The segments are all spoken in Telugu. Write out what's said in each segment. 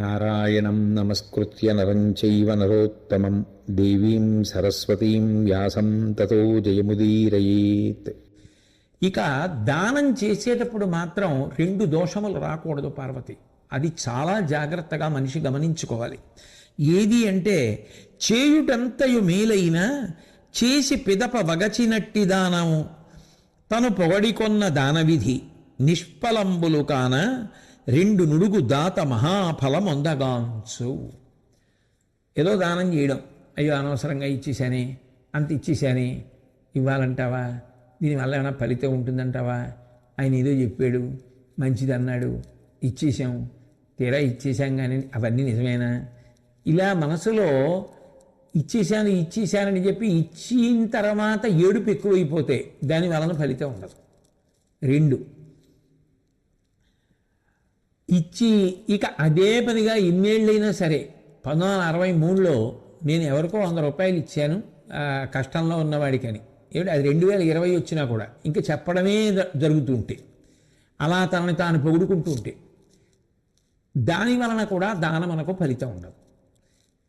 నారాయణం నమస్కృత్య నరం చైవ నరోత్తమం దేవీం సరస్వతీం వ్యాసం తతో జయముదీరయేత్. ఇక దానం చేసేటప్పుడు మాత్రం రెండు దోషములు రాకూడదు పార్వతి. అది చాలా జాగ్రత్తగా మనిషి గమనించుకోవాలి. ఏది అంటే చేయుటంతయు మేలైన చేసి పిదప వగచినట్టి దానము తను పొగడికొన్న దానవిధి నిష్ఫలంబులు కాన రెండు నుడుగు దాత మహాఫలమొందగాంచు. ఏదో దానం చేయడం, అయ్యో అనవసరంగా ఇచ్చేసానే, అంత ఇచ్చేసానే, ఇవ్వాలంటావా, దీనివల్ల ఏమైనా ఫలితం ఉంటుందంటావా, ఆయన ఏదో చెప్పాడు, మంచిది అన్నాడు, ఇచ్చేసాం, తీరా ఇచ్చేసాం కానీ అవన్నీ నిజమేనా, ఇలా మనసులో ఇచ్చేసానని చెప్పి ఇచ్చిన తర్వాత ఏడుపు ఎక్కువైపోతే దాని వలన ఫలితం ఉండదు. రెండు ఇచ్చి ఇక అదే పనిగా ఇన్నేళ్ళైనా సరే 1963లో నేను ఎవరికో 100 రూపాయలు ఇచ్చాను కష్టంలో ఉన్నవాడికని, ఏమిటి అది 2020 వచ్చినా కూడా ఇంకా చెప్పడమే జరుగుతుంటే, అలా తనని తాను పొగుడుకుంటూ ఉంటే దాని వలన కూడా దానమునకు ఫలితం ఉండదు.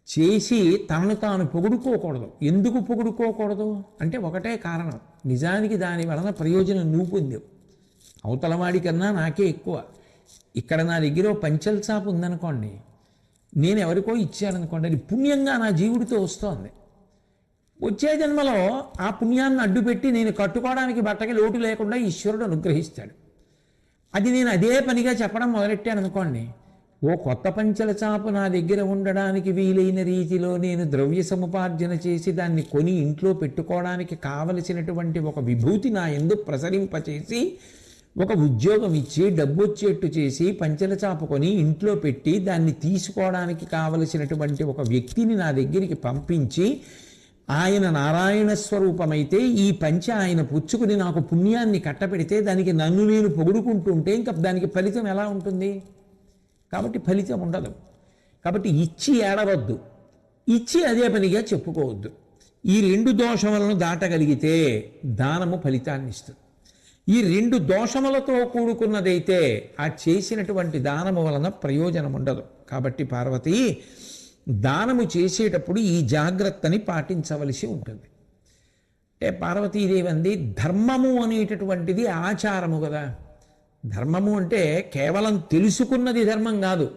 చేసి తనను తాను పొగుడుకోకూడదు. ఎందుకు పొగుడుకోకూడదు అంటే ఒకటే కారణం, నిజానికి దాని వలన ప్రయోజనం నువ్వు పొందావు, అవతలవాడి కన్నా నాకే ఎక్కువ. ఇక్కడ నా దగ్గర పంచల్ చాపు ఉందనుకోండి, నేను ఎవరికో ఇచ్చాననుకోండి, అది పుణ్యంగా నా జీవుడితో వస్తోంది. వచ్చే జన్మలో ఆ పుణ్యాన్ని అడ్డుపెట్టి నేను కట్టుకోవడానికి బట్టకి లోటు లేకుండా ఈశ్వరుడు అనుగ్రహిస్తాడు. అది నేను అదే పనిగా చెప్పడం మొదలెట్టాను అనుకోండి, ఓ కొత్త పంచల చాపు నా దగ్గర ఉండడానికి వీలైన రీతిలో నేను ద్రవ్య సముపార్జన చేసి దాన్ని కొని ఇంట్లో పెట్టుకోవడానికి కావలసినటువంటి ఒక విభూతి నా యందు ప్రసరింపచేసి ఒక ఉద్యోగం ఇచ్చి డబ్బు వచ్చేట్టు చేసి పంచల చాపు కొని ఇంట్లో పెట్టి దాన్ని తీసుకోవడానికి కావలసినటువంటి ఒక వ్యక్తిని నా దగ్గరికి పంపించి ఆయన నారాయణ స్వరూపమైతే ఈ పంచ ఆయన పుచ్చుకుని నాకు పుణ్యాన్ని కట్టపెడితే దానికి నన్ను నేను పొగుడుకుంటుంటే ఇంకా దానికి ఫలితం ఎలా ఉంటుంది? కాబట్టి ఫలితం ఉండదు. కాబట్టి ఇచ్చి ఏడవద్దు, ఇచ్చి అదే పనిగా చెప్పుకోవద్దు. ఈ రెండు దోషములను దాటగలిగితే దానము ఫలితాన్ని ఇస్తుంది. ఈ రెండు దోషములతో కూడుకున్నదైతే ఆ చేసినటువంటి దానము వలన ప్రయోజనం ఉండదు. కాబట్టి పార్వతి, దానము చేసేటప్పుడు ఈ జాగ్రత్తని పాటించవలసి ఉంటుంది. అంటే పార్వతీదేవి అంది, ధర్మము అనేటటువంటిది ఆచారము కదా. ధర్మము అంటే కేవలం తెలుసుకున్నది ధర్మం కాదు.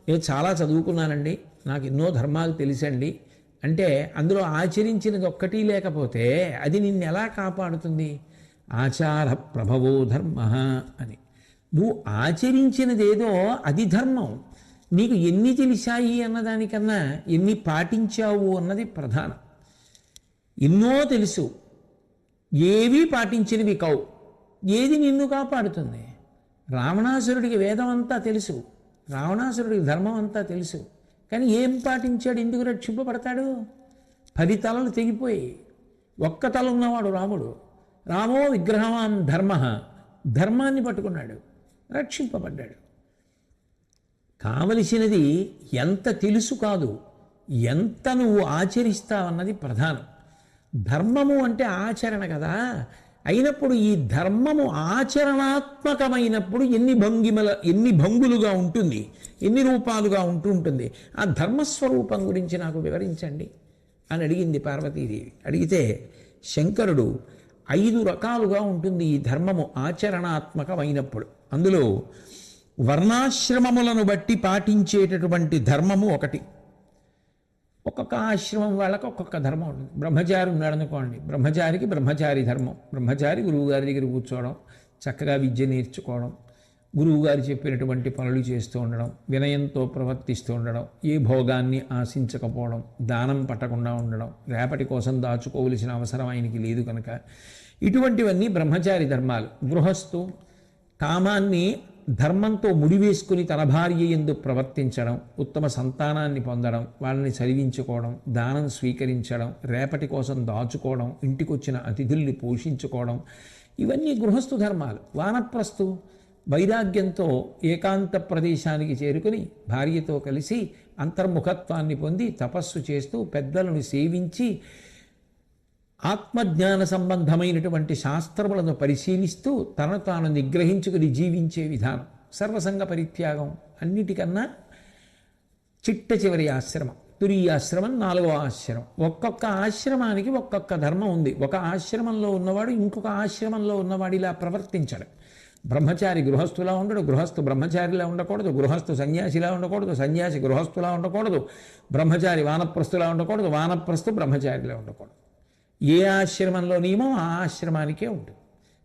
నేను చాలా చదువుకున్నానండి, నాకు ఎన్నో ధర్మాలు తెలుసండి అంటే అందులో ఆచరించినది ఒక్కటి లేకపోతే అది నిన్ను ఎలా కాపాడుతుంది? ఆచార ప్రభవో ధర్మ అని. నువ్వు ఆచరించినదేదో అది ధర్మం. నీకు ఎన్ని తెలిసాయి అన్నదానికన్నా ఎన్ని పాటించావు అన్నది ప్రధానం. ఎన్నో తెలుసు, ఏవి పాటించినవి కావు. ఏది నిన్ను కాపాడుతుంది? రావణాసురుడికి వేదం అంతా తెలుసు, రావణాసురుడికి ధర్మం అంతా తెలుసు, కానీ ఏం పాటించాడు? ఎందుకు రక్షింపబడతాడు? 10 తలలు తెగిపోయి ఒక్క తల ఉన్నవాడు రాముడు. రామో విగ్రహవాన్ ధర్మ, ధర్మాన్ని పట్టుకున్నాడు, రక్షింపబడ్డాడు. కావలసినది ఎంత తెలుసు కాదు, ఎంత నువ్వు ఆచరిస్తావన్నది ప్రధానం. ధర్మము అంటే ఆచరణ కదా. అయినప్పుడు ఈ ధర్మము ఆచరణాత్మకమైనప్పుడు ఎన్ని భంగులుగా ఉంటుంది, ఎన్ని రూపాలుగా ఉంటుంది. ఆ ధర్మస్వరూపం గురించి నాకు వివరించండి అని అడిగింది పార్వతీదేవి. అడిగితే శంకరుడు 5 రకాలుగా ఉంటుంది ఈ ధర్మము ఆచరణాత్మకమైనప్పుడు. అందులో వర్ణాశ్రమములను బట్టి పాటించేటటువంటి ధర్మము ఒకటి. ఒక్కొక్క ఆశ్రమం వాళ్ళకి ఒక్కొక్క ధర్మం ఉంటుంది. బ్రహ్మచారి ఉన్నాడు అనుకోండి, బ్రహ్మచారికి బ్రహ్మచారి ధర్మం. బ్రహ్మచారి గురువుగారి దగ్గర కూర్చోవడం, చక్కగా విద్య నేర్చుకోవడం, గురువుగారు చెప్పినటువంటి పనులు చేస్తూ ఉండడం, వినయంతో ప్రవర్తిస్తూ ఉండడం, ఏ భోగాన్ని ఆశించకపోవడం, దానం పట్టకుండా ఉండడం, రేపటి కోసం దాచుకోవలసిన అవసరం ఆయనకి లేదు కనుక, ఇటువంటివన్నీ బ్రహ్మచారి ధర్మాలు. గృహస్థు కామాన్ని ధర్మంతో ముడివేసుకుని తన భార్య యందు ప్రవర్తించడం, ఉత్తమ సంతానాన్ని పొందడం, వాళ్ళని చదివించుకోవడం, దానం స్వీకరించడం, రేపటి కోసం దాచుకోవడం, ఇంటికొచ్చిన అతిథుల్ని పోషించుకోవడం, ఇవన్నీ గృహస్థు ధర్మాలు. వానప్రస్థు వైరాగ్యంతో ఏకాంత ప్రదేశానికి చేరుకుని భార్యతో కలిసి అంతర్ముఖత్వాన్ని పొంది తపస్సు చేస్తూ పెద్దలను సేవించి ఆత్మజ్ఞాన సంబంధమైనటువంటి శాస్త్రములను పరిశీలిస్తూ తనను తాను నిగ్రహించుకుని జీవించే విధానం. సర్వసంగ పరిత్యాగం అన్నిటికన్నా చిట్ట చివరి ఆశ్రమం తురీయాశ్రమం, 4వ ఆశ్రమం. ఒక్కొక్క ఆశ్రమానికి ఒక్కొక్క ధర్మం ఉంది. ఒక ఆశ్రమంలో ఉన్నవాడు ఇంకొక ఆశ్రమంలో ఉన్నవాడు ఇలా ప్రవర్తించడు. బ్రహ్మచారి గృహస్థులా ఉండడు, గృహస్థు బ్రహ్మచారిలా ఉండకూడదు, గృహస్థు సన్యాసిలా ఉండకూడదు, సన్యాసి గృహస్థులా ఉండకూడదు, బ్రహ్మచారి వానప్రస్థులా ఉండకూడదు, వానప్రస్థు బ్రహ్మచారిలా ఉండకూడదు. ఏ ఆశ్రమంలో నియమం ఆ ఆశ్రమానికే ఉంటుంది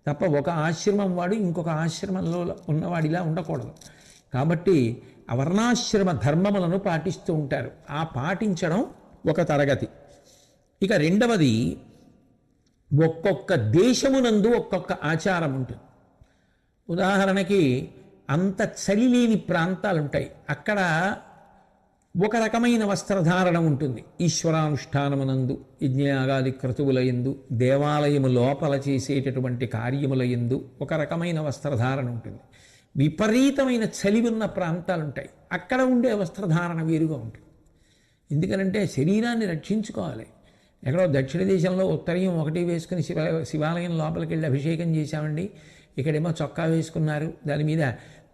తప్ప ఒక ఆశ్రమం వాడు ఇంకొక ఆశ్రమంలో ఉన్నవాడిలా ఉండకూడదు. కాబట్టి వర్ణాశ్రమ ధర్మములను పాటిస్తూ ఉంటారు. ఆ పాటించడం ఒక తరగతి. ఇక రెండవది, ఒక్కొక్క దేశమునందు ఒక్కొక్క ఆచారం ఉంటుంది. ఉదాహరణకి అంత చలి లేని ప్రాంతాలు ఉంటాయి, అక్కడ ఒక రకమైన వస్త్రధారణ ఉంటుంది. ఈశ్వరానుష్ఠానమునందు, యజ్ఞయాగాది క్రతువుల యందు, దేవాలయము లోపల చేసేటటువంటి కార్యముల యందు ఒక రకమైన వస్త్రధారణ ఉంటుంది. విపరీతమైన చలి ఉన్న ప్రాంతాలు ఉంటాయి, అక్కడ ఉండే వస్త్రధారణ వేరుగా ఉంటుంది. ఎందుకనంటే శరీరాన్ని రక్షించుకోవాలి. ఎక్కడో దక్షిణ దేశంలో ఉత్తరీయం ఒకటి వేసుకుని శివాలయం లోపలికి వెళ్ళి అభిషేకం చేశామండి, ఇక్కడేమో చొక్కా వేసుకున్నారు, దాని మీద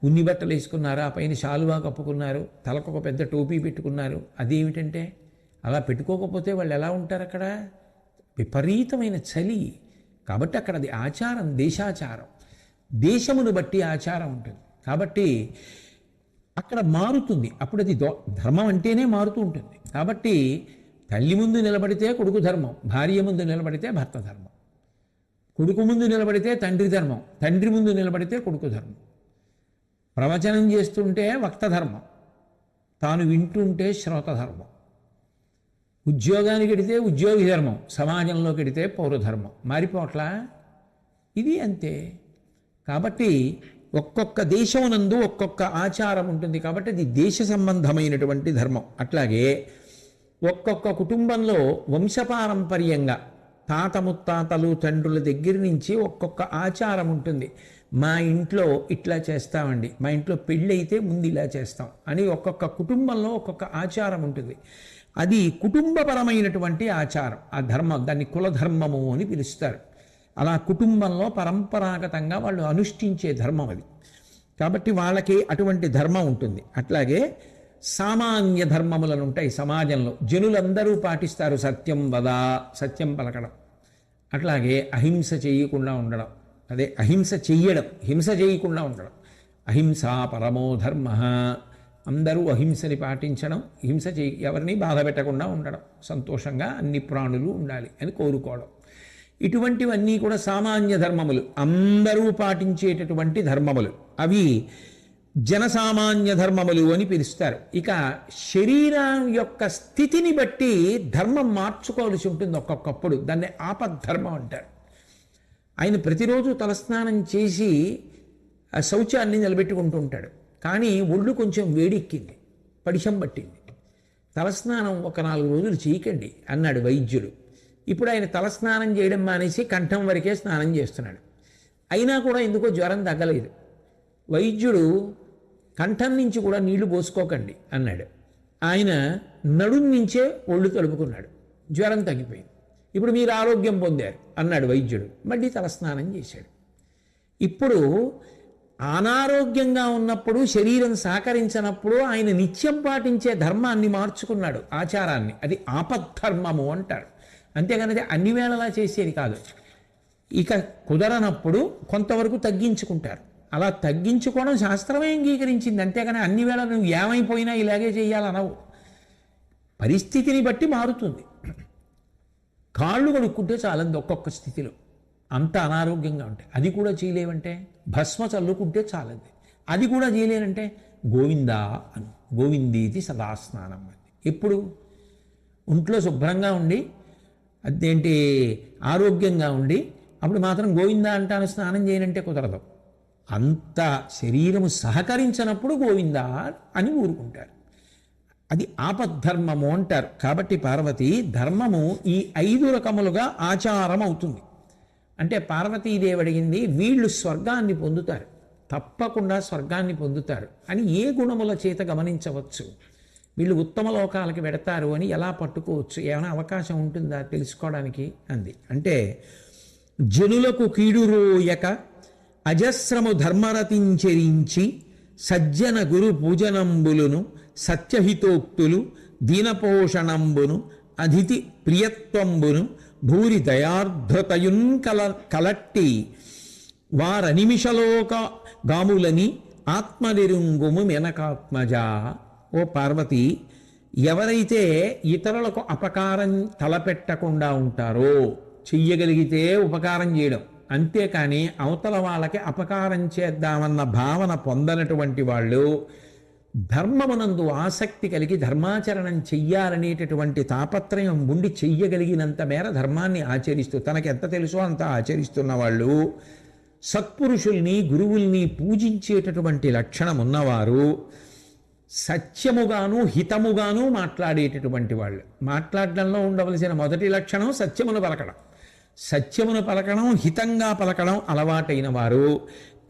ఉన్ని బట్టలు వేసుకున్నారు, ఆ పైన శాలువా కప్పుకున్నారు, తలకు ఒక పెద్ద టోపీ పెట్టుకున్నారు. అదేమిటంటే అలా పెట్టుకోకపోతే వాళ్ళు ఎలా ఉంటారు? అక్కడ విపరీతమైన చలి. కాబట్టి అక్కడ అది ఆచారం, దేశాచారం, దేశమును బట్టి ఆచారం ఉంటుంది. కాబట్టి అక్కడ మారుతుంది. అప్పుడు అది ధర్మం అంటేనే మారుతూ ఉంటుంది. కాబట్టి తల్లి ముందు నిలబడితే కొడుకు ధర్మం, భార్య ముందు నిలబడితే భర్త ధర్మం, కొడుకు ముందు నిలబడితే తండ్రి ధర్మం, తండ్రి ముందు నిలబడితే కొడుకు ధర్మం, ప్రవచనం చేస్తుంటే వక్త ధర్మం, తాను వింటుంటే శ్రోత ధర్మం, ఉద్యోగానికి ఎడితే ఉద్యోగి ధర్మం, సమాజంలోకి ఎడితే పౌరధర్మం. మారిపోట్లా ఇది అంతే. కాబట్టి ఒక్కొక్క దేశమునందు ఒక్కొక్క ఆచారం ఉంటుంది. కాబట్టి అది దేశ సంబంధమైనటువంటి ధర్మం. అట్లాగే ఒక్కొక్క కుటుంబంలో వంశపారంపర్యంగా తాత ముత్తాతలు తండ్రుల దగ్గర నుంచి ఒక్కొక్క ఆచారం ఉంటుంది. మా ఇంట్లో ఇట్లా చేస్తామండి, మా ఇంట్లో పెళ్ళి అయితే ముందు ఇలా చేస్తాం అని ఒక్కొక్క కుటుంబంలో ఒక్కొక్క ఆచారం ఉంటుంది. అది కుటుంబపరమైనటువంటి ఆచారం. ఆ ధర్మం, దాన్ని కులధర్మము అని పిలుస్తారు. అలా కుటుంబంలో పరంపరాగతంగా వాళ్ళు అనుష్ఠించే ధర్మం అది. కాబట్టి వాళ్ళకి అటువంటి ధర్మం ఉంటుంది. అట్లాగే సామాన్య ధర్మములను ఉంటాయి సమాజంలో, జనులందరూ పాటిస్తారు. సత్యం వద, సత్యం పలకడం, అట్లాగే అహింస చేయకుండా ఉండడం, అదే అహింస చెయ్యడం, హింస చేయకుండా ఉండడం. అహింసా పరమో ధర్మ, అందరూ అహింసని పాటించడం, హింస ఎవరిని బాధ పెట్టకుండా ఉండడం, సంతోషంగా అన్ని ప్రాణులు ఉండాలి అని కోరుకోవడం. ఇటువంటివన్నీ కూడా సామాన్య ధర్మములు, అందరూ పాటించేటటువంటి ధర్మములు. అవి జనసామాన్య ధర్మములు అని పిలుస్తారు. ఇక శరీరం యొక్క స్థితిని బట్టి ధర్మం మార్చుకోవాల్సి ఉంటుంది ఒక్కొక్కప్పుడు. దాన్ని ఆపద్ధర్మం అంటారు. ఆయన ప్రతిరోజు తలస్నానం చేసి ఆ శౌచాన్ని నిలబెట్టుకుంటూ ఉంటాడు. కానీ ఒళ్ళు కొంచెం వేడెక్కింది, పడిశం పట్టింది, తలస్నానం ఒక 4 రోజులు చేయకండి అన్నాడు వైద్యుడు. ఇప్పుడు ఆయన తలస్నానం చేయడం మానేసి కంఠం వరకే స్నానం చేస్తున్నాడు. అయినా కూడా ఎందుకో జ్వరం తగ్గలేదు. వైద్యుడు కంఠం నుంచి కూడా నీళ్లు పోసుకోకండి అన్నాడు. ఆయన నడుం నుంచే ఒళ్ళు తడుపుకున్నాడు, జ్వరం తగ్గిపోయింది. ఇప్పుడు మీరు ఆరోగ్యం పొందారు అన్నాడు వైద్యుడు. మళ్ళీ తలస్నానం చేశాడు. ఇప్పుడు అనారోగ్యంగా ఉన్నప్పుడు, శరీరం సహకరించినప్పుడు ఆయన నిత్యం పాటించే ధర్మాన్ని మార్చుకున్నాడు, ఆచారాన్ని. అది ఆపద్ధర్మము అంటారు. అంతేగాని అన్ని వేళలా చేసేది కాదు. ఇక కుదరనప్పుడు కొంతవరకు తగ్గించుకుంటారు. అలా తగ్గించుకోవడం శాస్త్రమే అంగీకరించింది. అంతేగాని అన్ని వేళ నువ్వు ఏమైపోయినా ఇలాగే చేయాలనవు. పరిస్థితిని బట్టి మారుతుంది. కాళ్ళు కడుక్కుంటే చాలంది ఒక్కొక్క స్థితిలో, అంత అనారోగ్యంగా ఉంటాయి. అది కూడా చేయలేవంటే భస్మ చల్లుకుంటే చాలంది. అది కూడా చేయలేనంటే గోవిందా అని, గోవిందీతి సదాస్నానం అని. ఎప్పుడు ఒంట్లో శుభ్రంగా ఉండి, అదేంటి ఆరోగ్యంగా ఉండి అప్పుడు మాత్రం గోవిందా అంటాను, స్నానం చేయనంటే కుదరదు. అంత శరీరము సహకరించినప్పుడు గోవిందా అని ఊరుకుంటారు. అది ఆపద్ధర్మము అంటారు. కాబట్టి పార్వతీ ధర్మము ఈ 5 రకములుగా ఆచారం అవుతుంది. అంటే పార్వతీదేవి అడిగింది, వీళ్ళు స్వర్గాన్ని పొందుతారు, తప్పకుండా స్వర్గాన్ని పొందుతారు అని ఏ గుణముల చేత గమనించవచ్చు? వీళ్ళు ఉత్తమ లోకాలకి వెడతారు అని ఎలా పట్టుకోవచ్చు? ఏమైనా అవకాశం ఉంటుందా తెలుసుకోవడానికి అంది. అంటే జనులకు కీడురోయక అజస్రము ధర్మరతించరించి సజ్జన గురు పూజనంబులను సత్యహితోక్తులు దీనపోషణంబును అతిథి ప్రియత్వంబును భూరి దయార్ధతయున్ కలట్టి వారనిమిషలోక గాములని ఆత్మనిరుంగుము మెనకాత్మజా. ఓ పార్వతి, ఎవరైతే ఇతరులకు అపకారం తలపెట్టకుండా ఉంటారో, చెయ్యగలిగితే ఉపకారం చేయడం, అంతేకాని అవతల వాళ్ళకి అపకారం చేద్దామన్న భావన పొందనటువంటి వాళ్ళు, ధర్మమునందు ఆసక్తి కలిగి ధర్మాచరణం చెయ్యాలనేటటువంటి తాపత్రయం ఉండి చెయ్యగలిగినంత మేర ధర్మాన్ని ఆచరిస్తూ తనకి ఎంత తెలుసో అంత ఆచరిస్తున్న వాళ్ళు, సత్పురుషుల్ని గురువుల్ని పూజించేటటువంటి లక్షణం ఉన్నవారు, సత్యముగాను హితముగాను మాట్లాడేటటువంటి వాళ్ళు. మాట్లాడడంలో ఉండవలసిన మొదటి లక్షణం సత్యమును పలకడం. సత్యమును పలకడం, హితంగా పలకడం అలవాటైన వారు,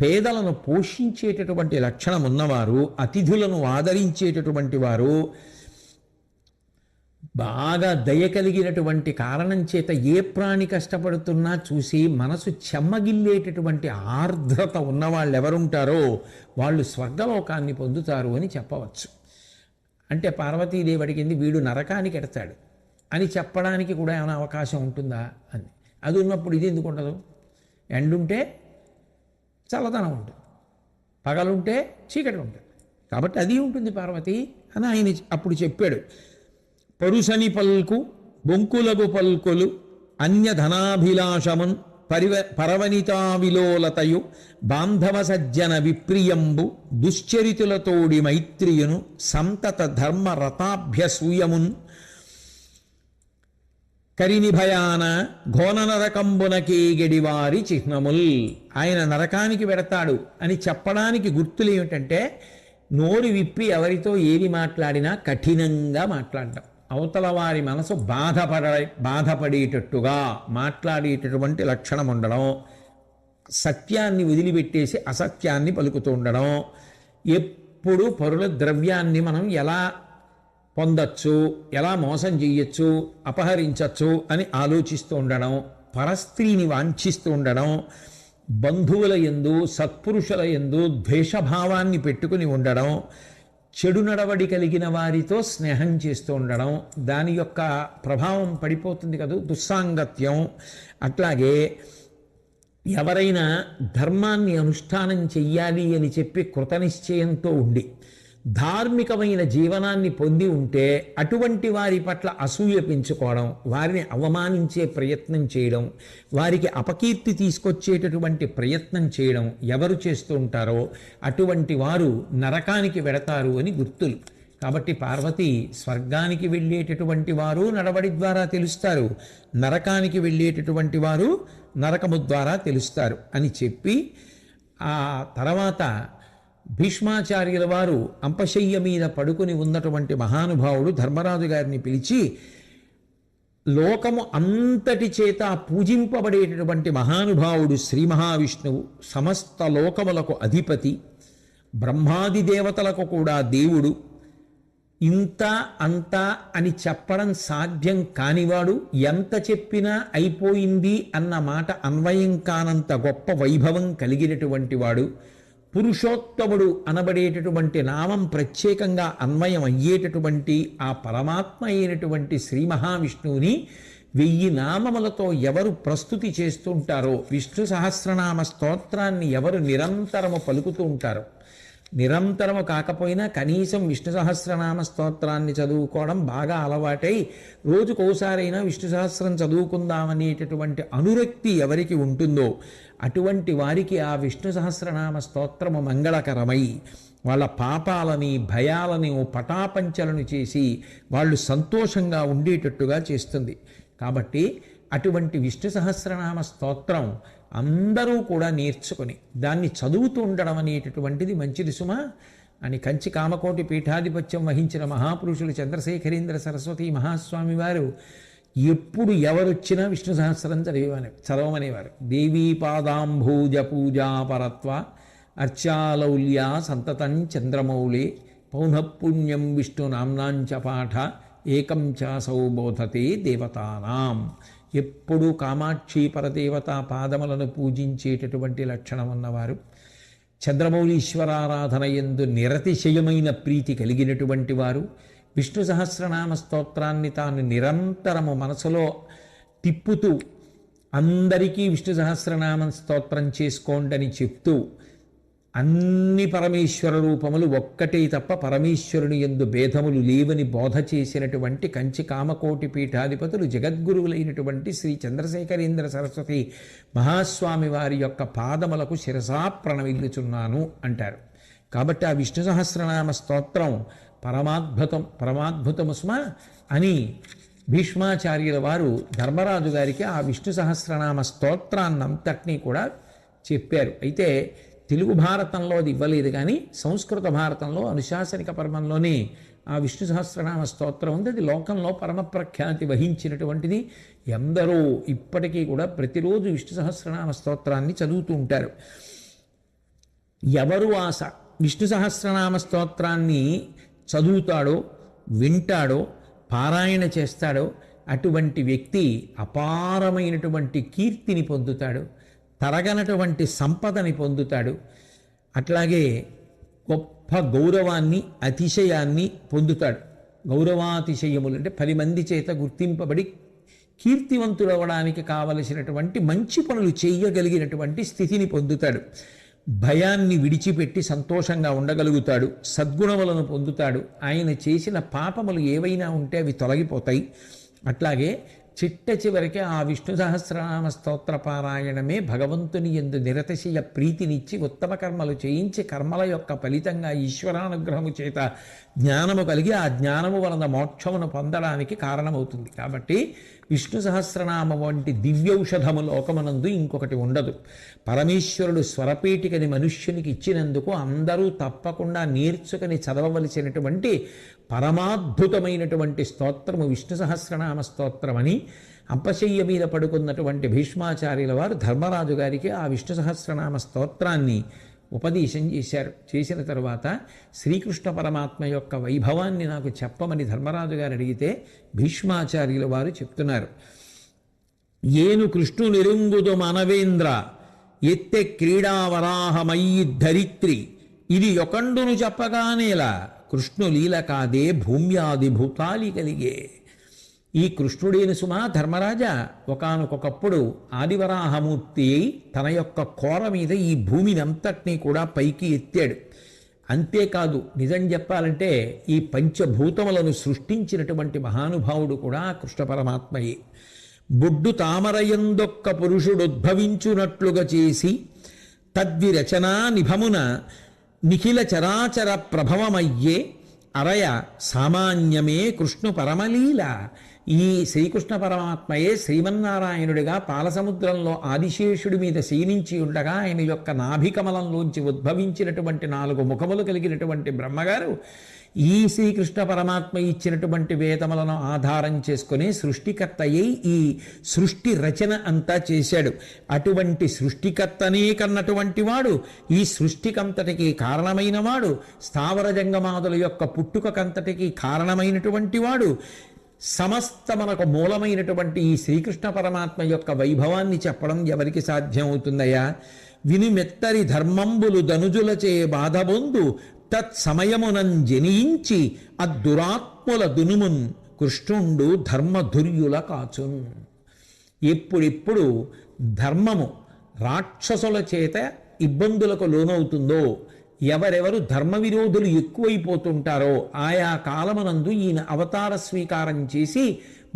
పేదలను పోషించేటటువంటి లక్షణం ఉన్నవారు, అతిథులను ఆదరించేటటువంటి వారు, బాగా దయ కలిగినటువంటి కారణం చేత ఏ ప్రాణి కష్టపడుతున్నా చూసి మనసు చెమ్మగిల్లేటటువంటి ఆర్ద్రత ఉన్నవాళ్ళు ఎవరుంటారో వాళ్ళు స్వర్గలోకాన్ని పొందుతారు అని చెప్పవచ్చు. అంటే పార్వతీదేవి అడిగింది, వీడు నరకానికి ఎడతాడు అని చెప్పడానికి కూడా ఏమైనా అవకాశం ఉంటుందా అని. అది ఉన్నప్పుడు ఇది ఎందుకు ఉండదు? ఎండుంటే చల్లదనం ఉంటుంది, పగలుంటే చీకటి ఉంటుంది, కాబట్టి అది ఉంటుంది పార్వతి అని ఆయన అప్పుడు చెప్పాడు. పరుసని పల్కు బొంకులగు పల్కులు అన్యధనాభిలాషమున్ పరవనితా విలోలతయు బాంధవ సజ్జన విప్రియంబు దుశ్చరితులతోడి మైత్రియును సంతత ధర్మ రథాభ్యసూయమున్ కరినిభయాన ఘోన నరకంబునకేగెడివారి చిహ్నముల్. ఆయన నరకానికి వెడతాడు అని చెప్పడానికి గుర్తులు ఏమిటంటే, నోరు విప్పి ఎవరితో ఏది మాట్లాడినా కఠినంగా మాట్లాడటం, అవతల వారి మనసు బాధపడేటట్టుగా మాట్లాడేటటువంటి లక్షణం ఉండడం, సత్యాన్ని వదిలిపెట్టేసి అసత్యాన్ని పలుకుతూ ఉండడం, ఎప్పుడు పరుల ద్రవ్యాన్ని మనం ఎలా పొందొచ్చు, ఎలా మోసం చేయొచ్చు, అపహరించవచ్చు అని ఆలోచిస్తూ ఉండడం, పరస్త్రీని వాంఛిస్తూ ఉండడం, బంధువుల యందు సత్పురుషుల యందు ద్వేషభావాన్ని పెట్టుకుని ఉండడం, చెడు నడవడి కలిగిన వారితో స్నేహం చేస్తూ ఉండడం, దాని యొక్క ప్రభావం పడిపోతుంది కదా దుస్సాంగత్యం. అట్లాగే ఎవరైనా ధర్మాన్ని అనుష్ఠానం చెయ్యాలి అని చెప్పి కృతనిశ్చయంతో ఉండి ధార్మికమైన జీవనాన్ని పొంది ఉంటే అటువంటి వారి పట్ల అసూయ పెంచుకోవడం, వారిని అవమానించే ప్రయత్నం చేయడం, వారికి అపకీర్తి తీసుకొచ్చేటటువంటి ప్రయత్నం చేయడం ఎవరు చేస్తూ ఉంటారో అటువంటి వారు నరకానికి వెడతారు అని గుర్తులు. కాబట్టి పార్వతి, స్వర్గానికి వెళ్ళేటటువంటి వారు నడవడి ద్వారా తెలుస్తారు, నరకానికి వెళ్ళేటటువంటి వారు నరకము ద్వారా తెలుస్తారు అని చెప్పి, ఆ తర్వాత భీష్మాచార్యుల వారు అంపశయ్య మీద పడుకుని ఉన్నటువంటి మహానుభావుడు ధర్మరాజు గారిని పిలిచి, లోకము అంతటి చేత పూజింపబడేటటువంటి మహానుభావుడు శ్రీ మహావిష్ణువు, సమస్త లోకములకు అధిపతి, బ్రహ్మాది దేవతలకు కూడా దేవుడు, ఇంత అంత అని చెప్పడం సాధ్యం కానివాడు, ఎంత చెప్పినా అయిపోయింది అన్న మాట అన్వయం కానంత గొప్ప వైభవం కలిగినటువంటి వాడు, పురుషోత్తముడు అనబడేటటువంటి నామం ప్రత్యేకంగా అన్వయం అయ్యేటటువంటి ఆ పరమాత్మ అయినటువంటి శ్రీ మహావిష్ణువుని 1000 నామములతో ఎవరు ప్రస్తుతి చేస్తుంటారో, విష్ణు సహస్రనామ స్తోత్రాన్ని ఎవరు నిరంతరము పలుకుతూ ఉంటారో, నిరంతరము కాకపోయినా కనీసం విష్ణు సహస్రనామ స్తోత్రాన్ని చదువుకోవడం బాగా అలవాటై రోజుకోసారైనా విష్ణు సహస్రం చదువుకుందామనేటటువంటి అనురక్తి ఎవరికి ఉంటుందో అటువంటి వారికి ఆ విష్ణు సహస్రనామ స్తోత్రము మంగళకరమై వాళ్ళ పాపాలని భయాలని పటాపంచలను చేసి వాళ్ళు సంతోషంగా ఉండేటట్టుగా చేస్తుంది. కాబట్టి అటువంటి విష్ణు సహస్రనామ స్తోత్రం అందరూ కూడా నేర్చుకొని దాన్ని చదువుతూ ఉండడం అనేటటువంటిది మంచిది సుమా అని కంచి కామకోటి పీఠాధిపత్యం వహించిన మహాపురుషులు చంద్రశేఖరేంద్ర సరస్వతి మహాస్వామి వారు ఎప్పుడు ఎవరొచ్చినా విష్ణు సహస్రం చదవమనేవారు. దేవీ పాదాంభూజ పూజాపరత్వ అర్చాలౌల్య సంతతం చంద్రమౌళి పౌనఃపుణ్యం విష్ణు నామ్నాంచ పాఠ ఏకం చాసౌ బోధతే దేవతానాం. ఎప్పుడూ కామాక్షి పరదేవత పాదములను పూజించేటటువంటి లక్షణం ఉన్నవారు, చంద్రమౌళీశ్వరారాధన యందు నిరతిశయమైన ప్రీతి కలిగినటువంటి వారు, విష్ణు సహస్రనామ స్తోత్రాన్ని తాను నిరంతరము మనసులో తిప్పుతూ అందరికీ విష్ణు సహస్రనామ స్తోత్రం చేసుకోండి అని చెప్తూ అన్ని పరమేశ్వర రూపములు ఒక్కటే తప్ప పరమేశ్వరుని యందు భేదములు లేవని బోధ చేసినటువంటి కంచి కామకోటి పీఠాధిపతులు జగద్గురువులైనటువంటి శ్రీ చంద్రశేఖరేంద్ర సరస్వతి మహాస్వామి వారి యొక్క పాదములకు శిరసా ప్రణమిల్లుచున్నాను అంటారు. కాబట్టి ఆ విష్ణు సహస్రనామ స్తోత్రం పరమాద్భుతము సుమ అని భీష్మాచార్యుల వారు ధర్మరాజు గారికి ఆ విష్ణు సహస్రనామ స్తోత్రాన్నంతటినీ కూడా చెప్పారు. అయితే తెలుగు భారతంలో అది ఇవ్వలేదు, కానీ సంస్కృత భారతంలో అనుశాసనిక పర్వంలోనే ఆ విష్ణు సహస్రనామ స్తోత్రం ఉంది. అది లోకంలో పరమప్రఖ్యాతి వహించినటువంటిది. ఎందరో ఇప్పటికీ కూడా ప్రతిరోజు విష్ణు సహస్రనామ స్తోత్రాన్ని చదువుతూ ఉంటారు. ఎవరు విష్ణు సహస్రనామ స్తోత్రాన్ని చదువుతాడో, వింటాడో, పారాయణ చేస్తాడో అటువంటి వ్యక్తి అపారమైనటువంటి కీర్తిని పొందుతాడు, తరగనటువంటి సంపదని పొందుతాడు. అట్లాగే గొప్ప గౌరవాన్ని, అతిశయాన్ని పొందుతాడు. గౌరవాతిశయములు అంటే 10 మంది చేత గుర్తింపబడి కీర్తివంతుడవడానికి కావలసినటువంటి మంచి పనులు చేయగలిగినటువంటి స్థితిని పొందుతాడు. భయాన్ని విడిచిపెట్టి సంతోషంగా ఉండగలుగుతాడు. సద్గుణములను పొందుతాడు. ఆయన చేసిన పాపములు ఏవైనా ఉంటే అవి తొలగిపోతాయి. అట్లాగే చిట్ట చివరికి ఆ విష్ణు సహస్రనామ స్తోత్ర పారాయణమే భగవంతుని యందు నిరతిశయ ప్రీతినిచ్చి ఉత్తమ కర్మలు చేయించి కర్మల యొక్క ఫలితంగా ఈశ్వరానుగ్రహము చేత జ్ఞానము కలిగి ఆ జ్ఞానము వలన మోక్షమును పొందడానికి కారణమవుతుంది. కాబట్టి విష్ణు సహస్రనామ వంటి దివ్యౌషధము లోకమునందు ఇంకొకటి ఉండదు. పరమేశ్వరుడు స్వరపీఠికని మనుష్యునికి ఇచ్చినందుకు అందరూ తప్పకుండా నేర్చుకుని చదవవలసినటువంటి పరమాద్భుతమైనటువంటి స్తోత్రము విష్ణు సహస్రనామ స్తోత్రమని అంపశయ్య మీద పడుకున్నటువంటి భీష్మాచార్యుల వారు ధర్మరాజు గారికి ఆ విష్ణు సహస్రనామ స్తోత్రాన్ని ఉపదేశం చేశారు. చేసిన తరువాత శ్రీకృష్ణ పరమాత్మ యొక్క వైభవాన్ని నాకు చెప్పమని ధర్మరాజు గారు అడిగితే భీష్మాచార్యుల వారు చెప్తున్నారు. ఏను కృష్ణునిరుంగుదు మనవేంద్ర ఎత్తె క్రీడావరాహమయ్యి ధరిత్రి ఇది యొకండును చెప్పగానేలా కృష్ణు లీల కాదే భూమ్యాది భూతాలి కలిగే. ఈ కృష్ణుడేను సుమా ధర్మరాజా ఒకానొకప్పుడు ఆదివరాహమూర్తి అయి తన యొక్క కోర మీద ఈ భూమిని అంతటినీ కూడా పైకి ఎత్తాడు. అంతేకాదు, నిజం చెప్పాలంటే ఈ పంచభూతములను సృష్టించినటువంటి మహానుభావుడు కూడా కృష్ణ పరమాత్మయే. బొడ్డు తామరయందొక్క పురుషుడుద్భవించునట్లుగా చేసి తద్విరచనా నిభమున నిఖిల చరాచర ప్రభవమయ్యే అరయ సామాన్యమే కృష్ణు పరమలీల. ఈ శ్రీకృష్ణ పరమాత్మయే శ్రీమన్నారాయణుడిగా పాలసముద్రంలో ఆదిశేషుడి మీద శయనించి ఉండగా ఆయన యొక్క నాభికమలంలోంచి ఉద్భవించినటువంటి 4 ముఖములు కలిగినటువంటి బ్రహ్మగారు ఈ శ్రీకృష్ణ పరమాత్మ ఇచ్చినటువంటి వేదములను ఆధారం చేసుకుని సృష్టికర్త అయి ఈ సృష్టి రచన అంతా చేశాడు. అటువంటి సృష్టికర్తనే కన్నటువంటి వాడు, ఈ సృష్టికంతటికి కారణమైన వాడు, స్థావర జంగమాదుల యొక్క పుట్టుకకంతటికి కారణమైనటువంటి వాడు, సమస్త మనకు మూలమైనటువంటి ఈ శ్రీకృష్ణ పరమాత్మ యొక్క వైభవాన్ని చెప్పడం ఎవరికి సాధ్యం అవుతుందయ్యా? విని మెత్తరి ధర్మంబులు ధనుజులచే బాధబొందు తత్సమయమునం జనించి అద్దురాత్ముల దునుమున్ కృష్ణుండు ధర్మధుర్యుల కాచున్. ఎప్పుడెప్పుడు ధర్మము రాక్షసుల చేత ఇబ్బందులకు లోనవుతుందో, ఎవరెవరు ధర్మ విరోధులు ఎక్కువైపోతుంటారో ఆయా కాలమునందు ఈయన అవతార స్వీకారం చేసి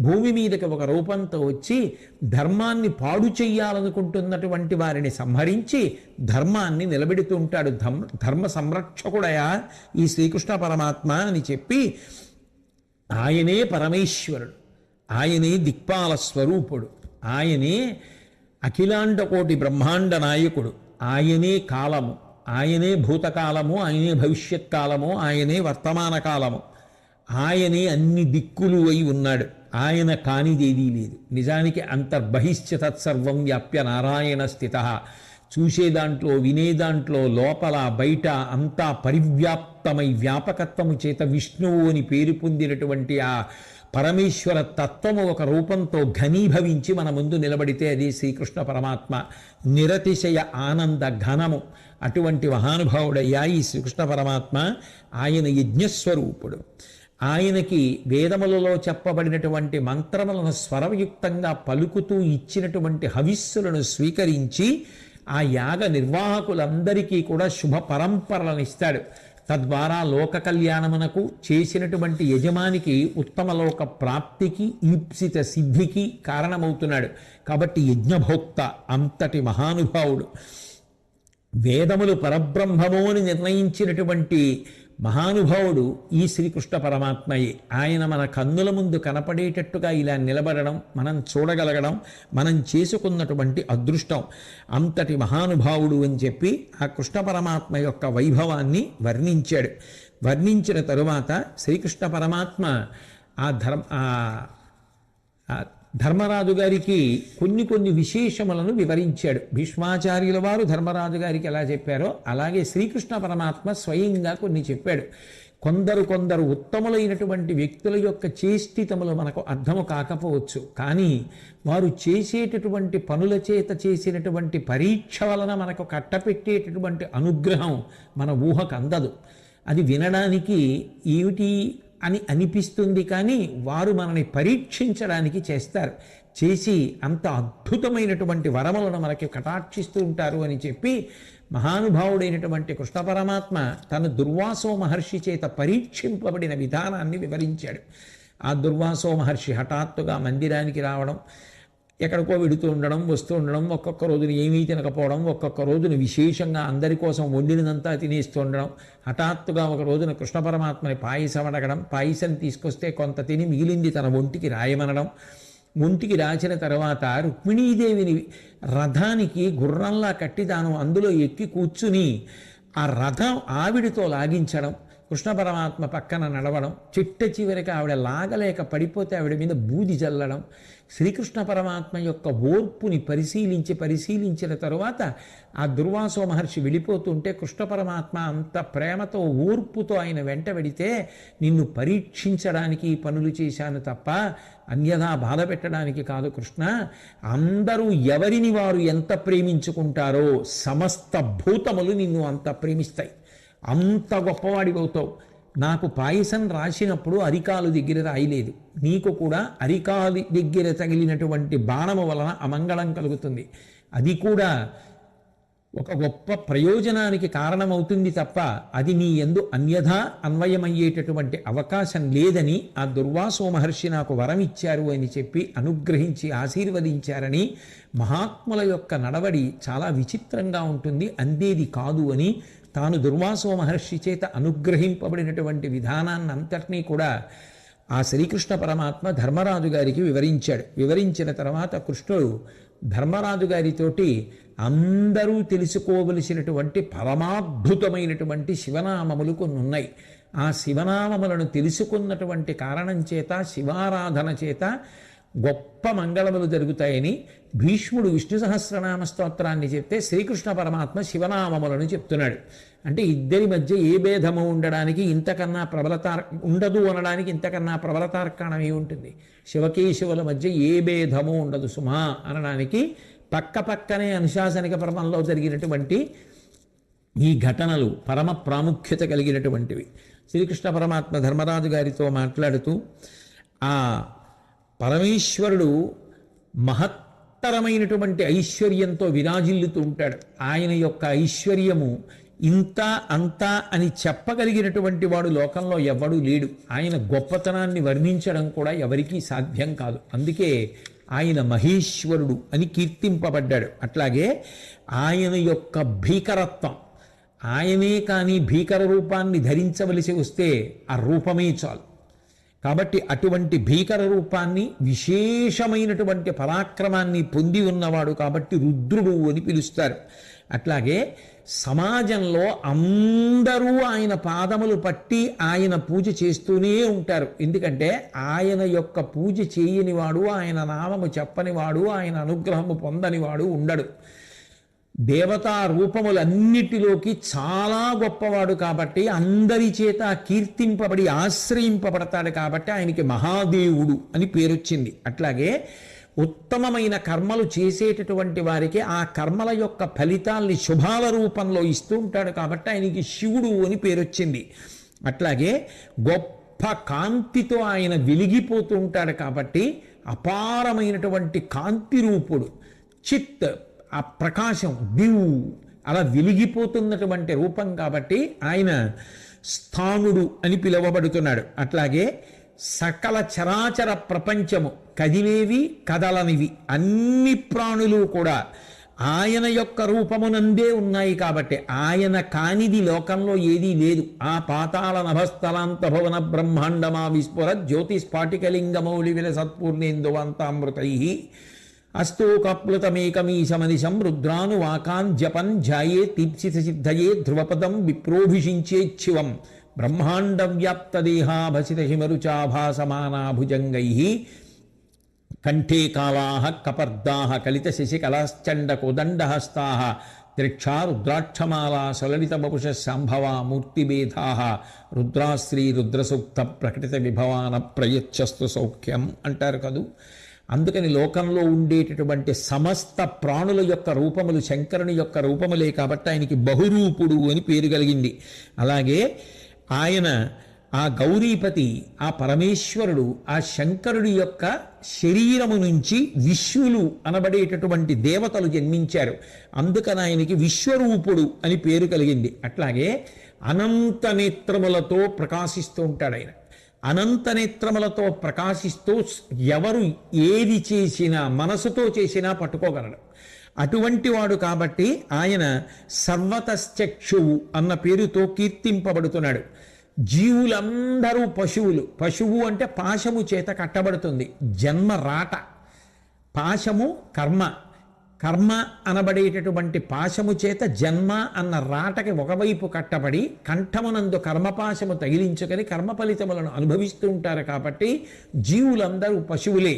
భూమి మీదకి ఒక రూపంతో వచ్చి ధర్మాన్ని పాడు చెయ్యాలనుకుంటున్నటువంటి వారిని సంహరించి ధర్మాన్ని నిలబెడుతుంటాడు. ధర్మ సంరక్షకుడయా ఈ శ్రీకృష్ణ పరమాత్మ అని చెప్పి ఆయనే పరమేశ్వరుడు, ఆయనే దిక్పాల స్వరూపుడు, ఆయనే అఖిలాండకోటి బ్రహ్మాండ నాయకుడు, ఆయనే కాలము, ఆయనే భూతకాలము, ఆయనే భవిష్యత్ కాలము, ఆయనే వర్తమాన కాలము, ఆయనే అన్ని దిక్కులు అయి ఉన్నాడు. ఆయన కానిదేదీ లేదు. నిజానికి అంతర్బహిష్య తత్సర్వం వ్యాప్య నారాయణ స్థిత. చూసేదాంట్లో, వినేదాంట్లో, లోపల బయట అంతా పరివ్యాప్తమై వ్యాపకత్వము చేత విష్ణువు అని పేరు పొందినటువంటి ఆ పరమేశ్వర తత్వము ఒక రూపంతో ఘనీభవించి మన ముందు నిలబడితే అది శ్రీకృష్ణ పరమాత్మ. నిరతిశయ ఆనంద ఘనము, అటువంటి మహానుభావుడయ్యా ఈ శ్రీకృష్ణ పరమాత్మ. ఆయన యజ్ఞస్వరూపుడు. ఆయనకి వేదములలో చెప్పబడినటువంటి మంత్రములను స్వరయుక్తంగా పలుకుతూ ఇచ్చినటువంటి హవిస్సులను స్వీకరించి ఆ యాగ నిర్వాహకులందరికీ కూడా శుభ పరంపరలను ఇస్తాడు. తద్వారా లోక కళ్యాణమునకు చేసినటువంటి యజమానికి ఉత్తమ లోక ప్రాప్తికి ఈప్సిత సిద్ధికి కారణమవుతున్నాడు. కాబట్టి యజ్ఞభోక్త అంతటి మహానుభావుడు. వేదములు పరబ్రహ్మము అని నిర్ణయించినటువంటి మహానుభావుడు ఈ శ్రీకృష్ణ పరమాత్మయే. ఆయన మన కన్నుల ముందు కనపడేటట్టుగా ఇలా నిలబడడం, మనం చూడగలగడం మనం చేసుకున్నటువంటి అదృష్టం. అంతటి మహానుభావుడు అని చెప్పి ఆ కృష్ణ పరమాత్మ యొక్క వైభవాన్ని వర్ణించాడు. వర్ణించిన తరువాత శ్రీకృష్ణ పరమాత్మ ఆ ధర్మరాజు గారికి కొన్ని విశేషములను వివరించాడు. భీష్మాచార్యుల వారు ధర్మరాజు గారికి ఎలా చెప్పారో అలాగే శ్రీకృష్ణ పరమాత్మ స్వయంగా కొన్ని చెప్పాడు. కొందరు ఉత్తములైనటువంటి వ్యక్తుల యొక్క చేష్టితములు మనకు అర్థము కాకపోవచ్చు, కానీ వారు చేసేటటువంటి పనుల చేత చేసినటువంటి పరీక్ష వలన మనకు కట్టపెట్టేటటువంటి అనుగ్రహం మన ఊహకు అందదు. అది వినడానికి ఏమిటి అని అనిపిస్తుంది, కానీ వారు మనని పరీక్షించడానికి చేస్తారు. చేసి అంత అద్భుతమైనటువంటి వరములను మనకి కటాక్షిస్తూ ఉంటారు అని చెప్పి మహానుభావుడైనటువంటి కృష్ణ పరమాత్మ తన దుర్వాసో మహర్షి చేత పరీక్షింపబడిన విధానాన్ని వివరించాడు. ఆ దుర్వాసో మహర్షి హఠాత్తుగా మందిరానికి రావడం, ఎక్కడికో వెడుతూ ఉండడం, వస్తూ ఉండడం, ఒక్కొక్క రోజున ఏమీ తినకపోవడం, ఒక్కొక్క రోజున విశేషంగా అందరి కోసం వండినదంతా తినేస్తూ ఉండడం, హఠాత్తుగా ఒక రోజున కృష్ణ పరమాత్మని పాయసం అడగడం, పాయసం తీసుకొస్తే కొంత తిని మిగిలింది తన ఒంటికి రాయమనడం, ఒంటికి రాసిన తర్వాత రుక్మిణీదేవిని రథానికి గుర్రంలా కట్టి తాను అందులో ఎక్కి కూర్చుని ఆ రథం ఆవిడితో లాగించడం, కృష్ణ పరమాత్మ పక్కన నడవడం, చిట్ట చివరికి ఆవిడ లాగలేక పడిపోతే ఆవిడ మీద బూది జల్లడం, శ్రీకృష్ణ పరమాత్మ యొక్క ఓర్పుని పరిశీలించిన తరువాత ఆ దుర్వాసో మహర్షి వెళ్ళిపోతుంటే కృష్ణ పరమాత్మ అంత ప్రేమతో ఓర్పుతో ఆయన వెంట వెడితే, నిన్ను పరీక్షించడానికి ఈ పనులు చేశాను తప్ప అన్యథా బాధ పెట్టడానికి కాదు కృష్ణ. అందరూ ఎవరిని వారు ఎంత ప్రేమించుకుంటారో సమస్త భూతములు నిన్ను అంత ప్రేమిస్తాయి. అంత గొప్పవాడివవుతావు. నాకు పాయసం రాసినప్పుడు అరికాలు దగ్గర రాయలేదు, నీకు కూడా అరికాలు దగ్గర తగిలినటువంటి బాణము వలన అమంగళం కలుగుతుంది. అది కూడా ఒక గొప్ప ప్రయోజనానికి కారణమవుతుంది తప్ప అది నీ యందు అన్యథా అన్వయమయ్యేటటువంటి అవకాశం లేదని ఆ దుర్వాసో మహర్షి నాకు వరం ఇచ్చారు అని చెప్పి అనుగ్రహించి ఆశీర్వదించారని. మహాత్ముల యొక్క నడవడి చాలా విచిత్రంగా ఉంటుంది, అందేది కాదు అని తాను దుర్వాసో మహర్షి చేత అనుగ్రహింపబడినటువంటి విధానాన్ని అంతటినీ కూడా ఆ శ్రీకృష్ణ పరమాత్మ ధర్మరాజు గారికి వివరించాడు. వివరించిన తర్వాత కృష్ణుడు ధర్మరాజు గారితోటి అందరూ తెలుసుకోవలసినటువంటి పరమాద్భుతమైనటువంటి శివనామములు కొన్ని ఉన్నాయి. ఆ శివనామములను తెలుసుకున్నటువంటి కారణం చేత, శివారాధన చేత గొప్ప మంగళములు జరుగుతాయని భీష్ముడు విష్ణు సహస్రనామ స్తోత్రాన్ని చెప్తే శ్రీకృష్ణ పరమాత్మ శివనామములను చెప్తున్నాడు. అంటే ఇద్దరి మధ్య ఏ భేదము ఉండడానికి ఇంతకన్నా ఉండదు అనడానికి ఇంతకన్నా ప్రబలతార్కాణం ఉంటుంది. శివకేశవుల మధ్య ఏ భేదము ఉండదు సుమా అనడానికి పక్కనే అనుశాసనిక పర్వంలో జరిగినటువంటి ఈ ఘటనలు పరమ ప్రాముఖ్యత కలిగినటువంటివి. శ్రీకృష్ణ పరమాత్మ ధర్మరాజు గారితో మాట్లాడుతూ ఆ పరమేశ్వరుడు మహత్తరమైనటువంటి ఐశ్వర్యంతో విరాజిల్లుతూ ఉంటాడు. ఆయన యొక్క ఐశ్వర్యము ఇంత అంతా అని చెప్పగలిగినటువంటి వాడు లోకంలో ఎవడూ లేడు. ఆయన గొప్పతనాన్ని వర్ణించడం కూడా ఎవరికీ సాధ్యం కాదు. అందుకే ఆయన మహేశ్వరుడు అని కీర్తింపబడ్డాడు. అట్లాగే ఆయన యొక్క భీకరత్వం, ఆయనే కానీ భీకర రూపాన్ని ధరించవలసి వస్తే ఆ రూపమే చాలు. కాబట్టి అటువంటి భీకర రూపాన్ని, విశేషమైనటువంటి పరాక్రమాన్ని పొంది ఉన్నవాడు కాబట్టి రుద్రుడు అని పిలుస్తారు. అట్లాగే సమాజంలో అందరూ ఆయన పాదములు పట్టి ఆయన పూజ చేస్తూనే ఉంటారు. ఎందుకంటే ఆయన యొక్క పూజ చేయనివాడు, ఆయన నామము చెప్పనివాడు, ఆయన అనుగ్రహము పొందనివాడు ఉండడు. దేవతా రూపములన్నిటిలోకి చాలా గొప్పవాడు కాబట్టి అందరి చేత కీర్తింపబడి ఆశ్రయింపబడతాడు కాబట్టి ఆయనకి మహాదేవుడు అని పేరొచ్చింది. అట్లాగే ఉత్తమమైన కర్మలు చేసేటటువంటి వారికి ఆ కర్మల యొక్క ఫలితాల్ని శుభాల రూపంలో ఇస్తూ ఉంటాడు కాబట్టి ఆయనకి శివుడు అని పేరు వచ్చింది. అట్లాగే గొప్ప కాంతితో ఆయన వెలిగిపోతూ ఉంటాడు కాబట్టి అపారమైనటువంటి కాంతి రూపుడు, చిత్ ఆ ప్రకాశం దివ్ అలా వెలిగిపోతున్నటువంటి రూపం కాబట్టి ఆయన స్థానుడు అని పిలువబడుతున్నాడు. అట్లాగే సకల చరాచర ప్రపంచము, కదిలేవి కదలనివి అన్ని ప్రాణులు కూడా ఆయన యొక్క రూపమునందే ఉన్నాయి కాబట్టి ఆయన కానిది లోకంలో ఏదీ లేదు. ఆ పాతాళ నభస్థలాంత భవన బ్రహ్మాండమా విస్ఫుర జ్యోతిస్ఫాటికలింగమౌళి విలసత్పూర్ణేందువంతామృతై అస్తోకప్లుతమేకమీశమనిశం రుద్రానువాకాన్ జపన్ ధ్యాయే తీప్సిత సిద్ధయే ధ్రువపదం విప్రోభిషించేచ్చివం బ్రహ్మాండ వ్యాప్తదేహాభసిత హిమరుచాభాసమానా భుజంగై కంఠే కాళాః కపర్దాః కలిత శశికలాశ్చండ కోదండహస్తాః ద్రక్షా రుద్రాక్షమాలా సలలితమపుష సంభవా మూర్తిభేదాః రుద్రాశ్రీ రుద్రసూక్త ప్రకటిత విభవాన ప్రయచ్చస్తు సౌఖ్యం అంటారు కదూ. అందుకని లోకంలో ఉండేటటువంటి సమస్త ప్రాణుల యొక్క రూపములు శంకరుని యొక్క రూపములే కాబట్టి ఆయనకి బహురూపుడు అని పేరు కలిగింది. అలాగే ఆయన ఆ గౌరీపతి, ఆ పరమేశ్వరుడు, ఆ శంకరుడి యొక్క శరీరము నుంచి విశ్వలు అనబడేటటువంటి దేవతలు జన్మించారు. అందుకని ఆయనకి విశ్వరూపుడు అని పేరు కలిగింది. అట్లాగే అనంత నేత్రములతో ప్రకాశిస్తూ ఉంటాడు ఆయన. అనంత నేత్రములతో ప్రకాశిస్తూ ఎవరు ఏది చేసినా మనసుతో చేసినా పట్టుకోగలడు. అటువంటి వాడు కాబట్టి ఆయన సర్వతశ్చక్షువు అన్న పేరుతో కీర్తింపబడుతున్నాడు. జీవులందరూ పశువులు. పశువు అంటే పాశము చేత కట్టబడుతుంది. జన్మ రాట, పాశము కర్మ, కర్మ అనబడేటటువంటి పాశము చేత జన్మ అన్న రాటకి ఒకవైపు కట్టబడి కంఠమునందు కర్మపాశము తగిలించుకొని కర్మ ఫలితములను అనుభవిస్తూ ఉంటారు కాబట్టి జీవులందరూ పశువులే.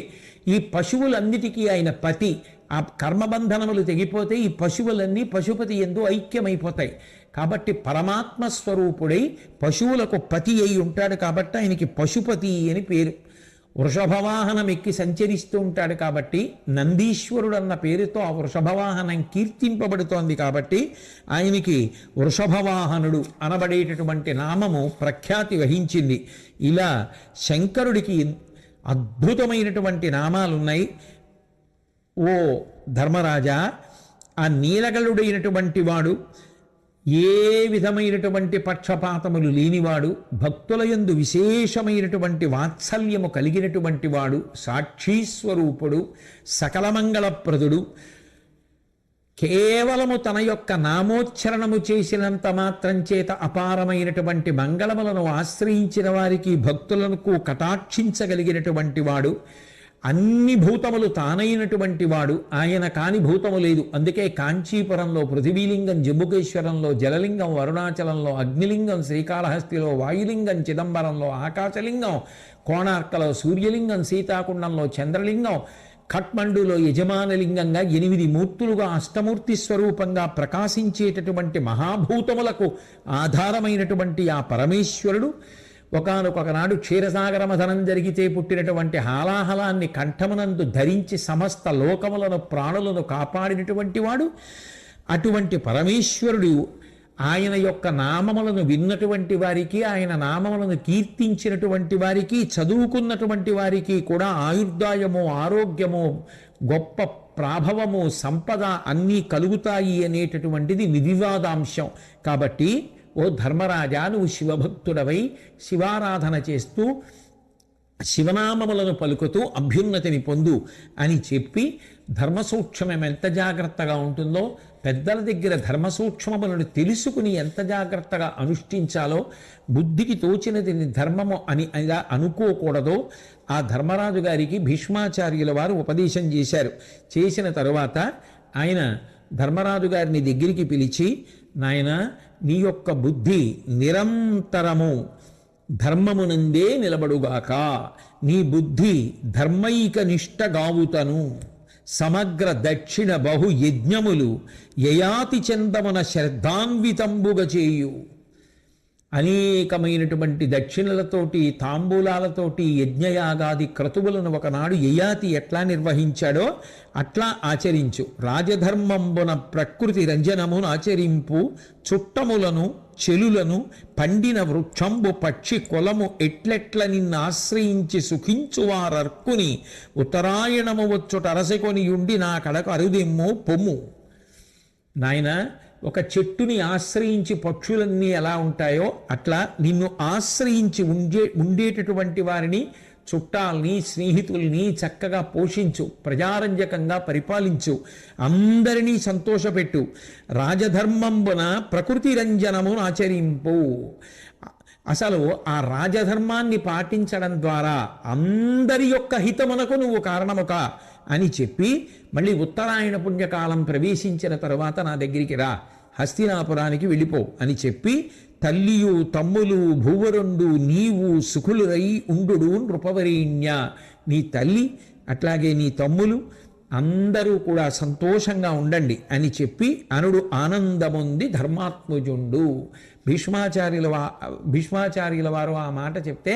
ఈ పశువులన్నిటికీ ఆయన పతి. ఆ కర్మబంధనములు తెగిపోతే ఈ పశువులన్నీ పశుపతి యందు ఐక్యమైపోతాయి. కాబట్టి పరమాత్మ స్వరూపుడై పశువులకు పతి అయి ఉంటాడు కాబట్టి ఆయనకి పశుపతి అని పేరు. వృషభవాహనం ఎక్కి సంచరిస్తూ ఉంటాడు కాబట్టి నందీశ్వరుడు అన్న పేరుతో ఆ వృషభవాహనం కీర్తింపబడుతోంది కాబట్టి ఆయనకి వృషభవాహనుడు అనబడేటటువంటి నామము ప్రఖ్యాతి వహించింది. ఇలా శంకరుడికి అద్భుతమైనటువంటి నామాలున్నాయి. ఓ ధర్మరాజా, ఆ నీలగలుడైనటువంటి వాడు, ఏ విధమైనటువంటి పక్షపాతములు లేనివాడు, భక్తుల యందు విశేషమైనటువంటి వాత్సల్యము కలిగినటువంటి వాడు, సాక్షీస్వరూపుడు, సకలమంగళప్రదుడు, కేవలము తన యొక్క నామోచ్చరణము చేసినంత మాత్రం చేత అపారమైనటువంటి మంగళములను ఆశ్రయించిన వారికి భక్తులకు కటాక్షించగలిగినటువంటి వాడు, అన్ని భూతములు తానైనటువంటి వాడు, ఆయన కాని భూతము లేదు. అందుకే కాంచీపురంలో పృథివీలింగం, జంబుకేశ్వరంలో జలలింగం, అరుణాచలంలో అగ్నిలింగం, శ్రీకాళహస్తిలో వాయులింగం, చిదంబరంలో ఆకాశలింగం, కోణార్కలో సూర్యలింగం, సీతాకుండంలో చంద్రలింగం, ఖట్మండులో యజమానలింగంగా 8 మూర్తులుగా అష్టమూర్తి స్వరూపంగా ప్రకాశించేటటువంటి మహాభూతములకు ఆధారమైనటువంటి ఆ పరమేశ్వరుడు ఒకానొకనాడు క్షీరసాగర మథనం జరిగితే పుట్టినటువంటి హాలాహలాన్ని కంఠమునందు ధరించి సమస్త లోకములను ప్రాణులను కాపాడినటువంటి వాడు. అటువంటి పరమేశ్వరుడు ఆయన యొక్క నామములను విన్నటువంటి వారికి, ఆయన నామములను కీర్తించినటువంటి వారికి, చదువుకున్నటువంటి వారికి కూడా ఆయుర్దాయము, ఆరోగ్యము, గొప్ప ప్రాభవము, సంపద అన్నీ కలుగుతాయి అనేటటువంటిది వివాదాంశం. కాబట్టి ఓ ధర్మరాజా, నువ్వు శివభక్తుడవై శివారాధన చేస్తూ శివనామములను పలుకుతూ అభ్యున్నతిని పొందు అని చెప్పి ధర్మసూక్ష్మం ఎంత జాగ్రత్తగా ఉంటుందో, పెద్దల దగ్గర ధర్మసూక్ష్మములను తెలుసుకుని ఎంత జాగ్రత్తగా అనుష్ఠించాలో, బుద్ధికి తోచినది ధర్మము అని ఇలా అనుకోకూడదో ఆ ధర్మరాజు గారికి భీష్మాచార్యుల వారు ఉపదేశం చేశారు. చేసిన తరువాత ఆయన ధర్మరాజు గారిని దగ్గరికి పిలిచి, నాయన, నీ యొక్క బుద్ధి నిరంతరము ధర్మమునందే నిలబడుగాక, నీ బుద్ధి ధర్మైక నిష్టగావుతను, సమగ్ర దక్షిణ బహు యజ్ఞములు యయాతి చందమున శ్రద్ధాన్వితంబుగ చేయు. అనేకమైనటువంటి దక్షిణలతోటి తాంబూలాలతోటి యజ్ఞయాగాది క్రతువులను ఒకనాడు యయాతి ఎట్లా నిర్వహించాడో అట్లా ఆచరించు. రాజధర్మంబున ప్రకృతి రంజనమును ఆచరింపు. చుట్టములను చెలులను పండిన వృక్షంబు పక్షి కులము ఎట్లెట్ల నిన్ను ఆశ్రయించి సుఖించువారర్కుని ఉత్తరాయణము వచ్చుట అరసెకొనియుండి నా కడకు అరుదెమ్ము పొమ్ము. నాయన, ఒక చెట్టుని ఆశ్రయించి పక్షులన్నీ ఎలా ఉంటాయో అట్లా నిన్ను ఆశ్రయించి ఉండేటటువంటి వారిని, చుట్టాల్ని, స్నేహితుల్ని చక్కగా పోషించు, ప్రజారంజకంగా పరిపాలించు, అందరినీ సంతోషపెట్టు. రాజధర్మంబున ప్రకృతి రంజనమును ఆచరింపు. అసలు ఆ రాజధర్మాన్ని పాటించడం ద్వారా అందరి యొక్క హితమునకు నువ్వు కారణముక అని చెప్పి మళ్ళీ ఉత్తరాయణ పుణ్యకాలం ప్రవేశించిన తరువాత నా దగ్గరికి రా, హస్తినాపురానికి వెళ్ళిపో అని చెప్పి తల్లియు తమ్ములు భూవరుండు నీవు సుఖులురై ఉండు నృపవరేణ్య. నీ తల్లి అట్లాగే నీ తమ్ములు అందరూ కూడా సంతోషంగా ఉండండి అని చెప్పి అనుడు ఆనందముంది ధర్మాత్మజుండు. భీష్మాచార్యుల వారు ఆ మాట చెప్తే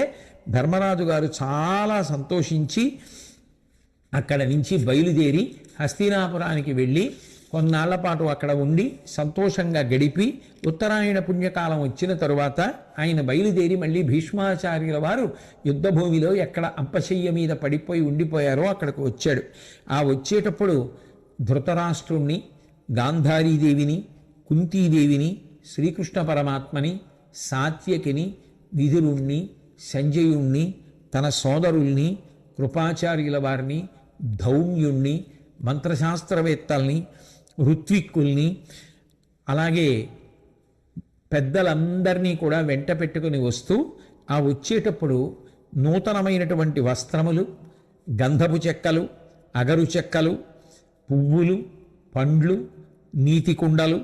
ధర్మరాజు గారు చాలా సంతోషించి అక్కడ నుంచి బయలుదేరి హస్తినాపురానికి వెళ్ళి కొన్నాళ్ల పాటు అక్కడ ఉండి సంతోషంగా గడిపి ఉత్తరాయణ పుణ్యకాలం వచ్చిన తరువాత ఆయన బయలుదేరి మళ్ళీ భీష్మాచార్యుల వారు యుద్ధభూమిలో ఎక్కడ అంపశయ్య మీద పడిపోయి ఉండిపోయారో అక్కడికి వచ్చాడు. ఆ వచ్చేటప్పుడు ధృతరాష్ట్రుణ్ణి, గాంధారీదేవిని, కుంతీదేవిని, శ్రీకృష్ణ పరమాత్మని, సాత్యకిని, విదురుణ్ణి, సంజయుణ్ణి, తన సోదరుల్ని, కృపాచార్యుల వారిని, ధౌమ్యుణ్ణి, మంత్రశాస్త్రవేత్తల్ని, ఋత్విక్కుల్ని, అలాగే పెద్దలందరినీ కూడా వెంట పెట్టుకుని వస్తూ ఆ వచ్చేటప్పుడు నూతనమైనటువంటి వస్త్రములు, గంధపు చెక్కలు, అగరు చెక్కలు, పువ్వులు, పండ్లు, నీతి కుండలు,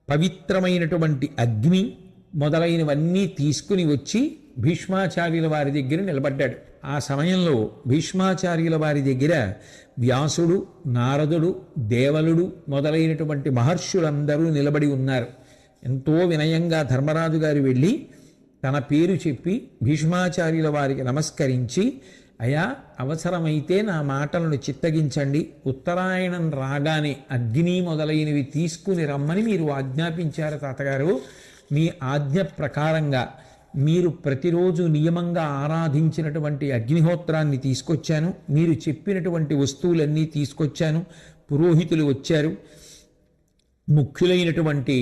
పవిత్రమైనటువంటి అగ్ని మొదలైనవన్నీ తీసుకుని వచ్చి భీష్మాచార్యుల వారి దగ్గర నిలబడ్డాడు. ఆ సమయంలో భీష్మాచార్యుల వారి దగ్గర వ్యాసుడు, నారదుడు, దేవలుడు మొదలైనటువంటి మహర్షులందరూ నిలబడి ఉన్నారు. ఎంతో వినయంగా ధర్మరాజు గారు వెళ్ళి తన పేరు చెప్పి భీష్మాచార్యుల వారికి నమస్కరించి, అయా, అవసరమైతే నా మాటలను చిత్తగించండి, ఉత్తరాయణం రాగానే అగ్ని మొదలైనవి తీసుకుని రమ్మని మీరు ఆజ్ఞాపించారు తాతగారు. మీ ఆజ్ఞ ప్రకారంగా మీరు ప్రతిరోజు నియమంగా ఆరాధించినటువంటి అగ్నిహోత్రాన్ని తీసుకొచ్చాను, మీరు చెప్పినటువంటి వస్తువులన్నీ తీసుకొచ్చాను, పురోహితులు వచ్చారు, ముఖ్యులైనటువంటి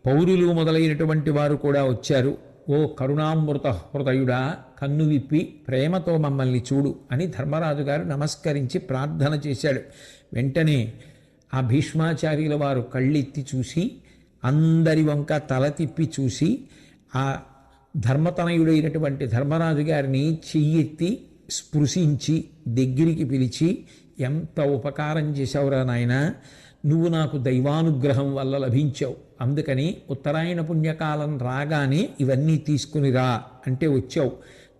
పౌరులు మొదలైనటువంటి వారు కూడా వచ్చారు. ఓ కరుణామృత హృదయుడా, కన్ను విప్పి ప్రేమతో మమ్మల్ని చూడు అని ధర్మరాజు గారు నమస్కరించి ప్రార్థన చేశాడు. వెంటనే ఆ భీష్మాచార్యుల వారు కళ్ళెత్తి చూసి, అందరి వంక తల తిప్పి చూసి, ఆ ధర్మతనయుడైనటువంటి ధర్మరాజు గారిని చెయ్యెత్తి స్పృశించి దగ్గరికి పిలిచి, ఎంత ఉపకారం చేశావురా నాయన, నువ్వు నాకు దైవానుగ్రహం వల్ల లభించావు, అందుకని ఉత్తరాయణ పుణ్యకాలం రాగానే ఇవన్నీ తీసుకుని రా అంటే వచ్చావు.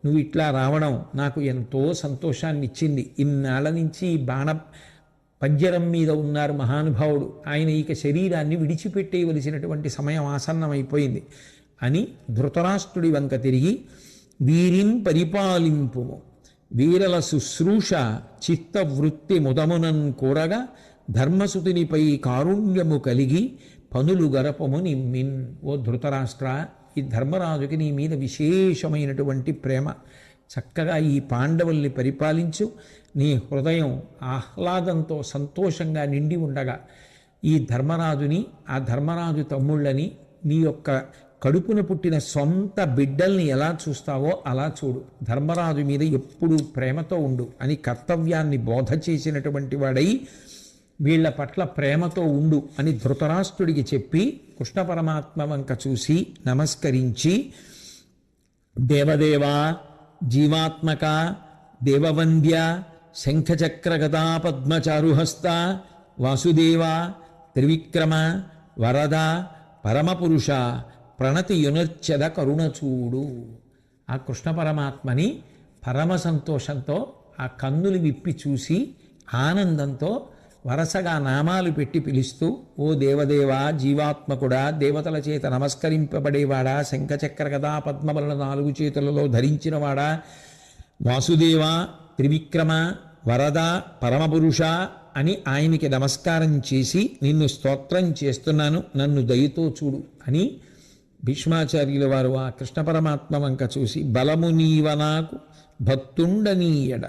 నువ్వు ఇట్లా రావడం నాకు ఎంతో సంతోషాన్ని ఇచ్చింది. ఇన్నాళ్ళ నుంచి బాణ పంజరం మీద ఉన్నారు మహానుభావుడు, ఆయన ఇక శరీరాన్ని విడిచిపెట్టేయవలసినటువంటి సమయం ఆసన్నమైపోయింది అని ధృతరాష్ట్రుడి వంక తిరిగి, వీరిన్ పరిపాలింపు వీరల శుశ్రూష చిత్తవృత్తి ముదమునన్ కూరగా ధర్మసుతునిపై కారుణ్యము కలిగి పనులు గరపము నిమ్మిన్. ఓ ధృతరాష్ట్ర, ఈ ధర్మరాజుకి నీ మీద విశేషమైనటువంటి ప్రేమ, చక్కగా ఈ పాండవుల్ని పరిపాలించు. నీ హృదయం ఆహ్లాదంతో సంతోషంగా నిండి ఉండగా ఈ ధర్మరాజుని, ఆ ధర్మరాజు తమ్ముళ్ళని, నీ యొక్క కడుపున పుట్టిన సొంత బిడ్డల్ని ఎలా చూస్తావో అలా చూడు, ధర్మరాజు మీద ఎప్పుడూ ప్రేమతో ఉండు అని కర్తవ్యాన్ని బోధ చేసినటువంటి వాడై వీళ్ల పట్ల ప్రేమతో ఉండు అని ధృతరాష్ట్రుడికి చెప్పి కృష్ణ పరమాత్మ వంక చూసి నమస్కరించి, దేవదేవా, జీవాత్మక, దేవవంద్య, శంఖచక్ర గదా పద్మచారుహస్త, వాసుదేవ, త్రివిక్రమ, వరద, పరమపురుష, ప్రణతి యునర్చద కరుణచూడు. ఆ కృష్ణ పరమాత్మని పరమ సంతోషంతో ఆ కన్నులు విప్పి చూసి ఆనందంతో వరసగా నామాలు పెట్టి పిలుస్తూ, ఓ దేవదేవా, జీవాత్మకుడా, దేవతల చేత నమస్కరింపబడేవాడా, శంఖచక్ర గదా పద్మములను 4 చేతులలో ధరించినవాడా, వాసుదేవ, త్రివిక్రమ, వరద, పరమపురుష అని ఆయనకి నమస్కారం చేసి నిన్ను స్తోత్రం చేస్తున్నాను, నన్ను దయతో చూడు అని భీష్మాచార్యుల వారు ఆ కృష్ణ పరమాత్మ వంక చూసి, బలము నీవ నాకు భక్తుండనీయడ,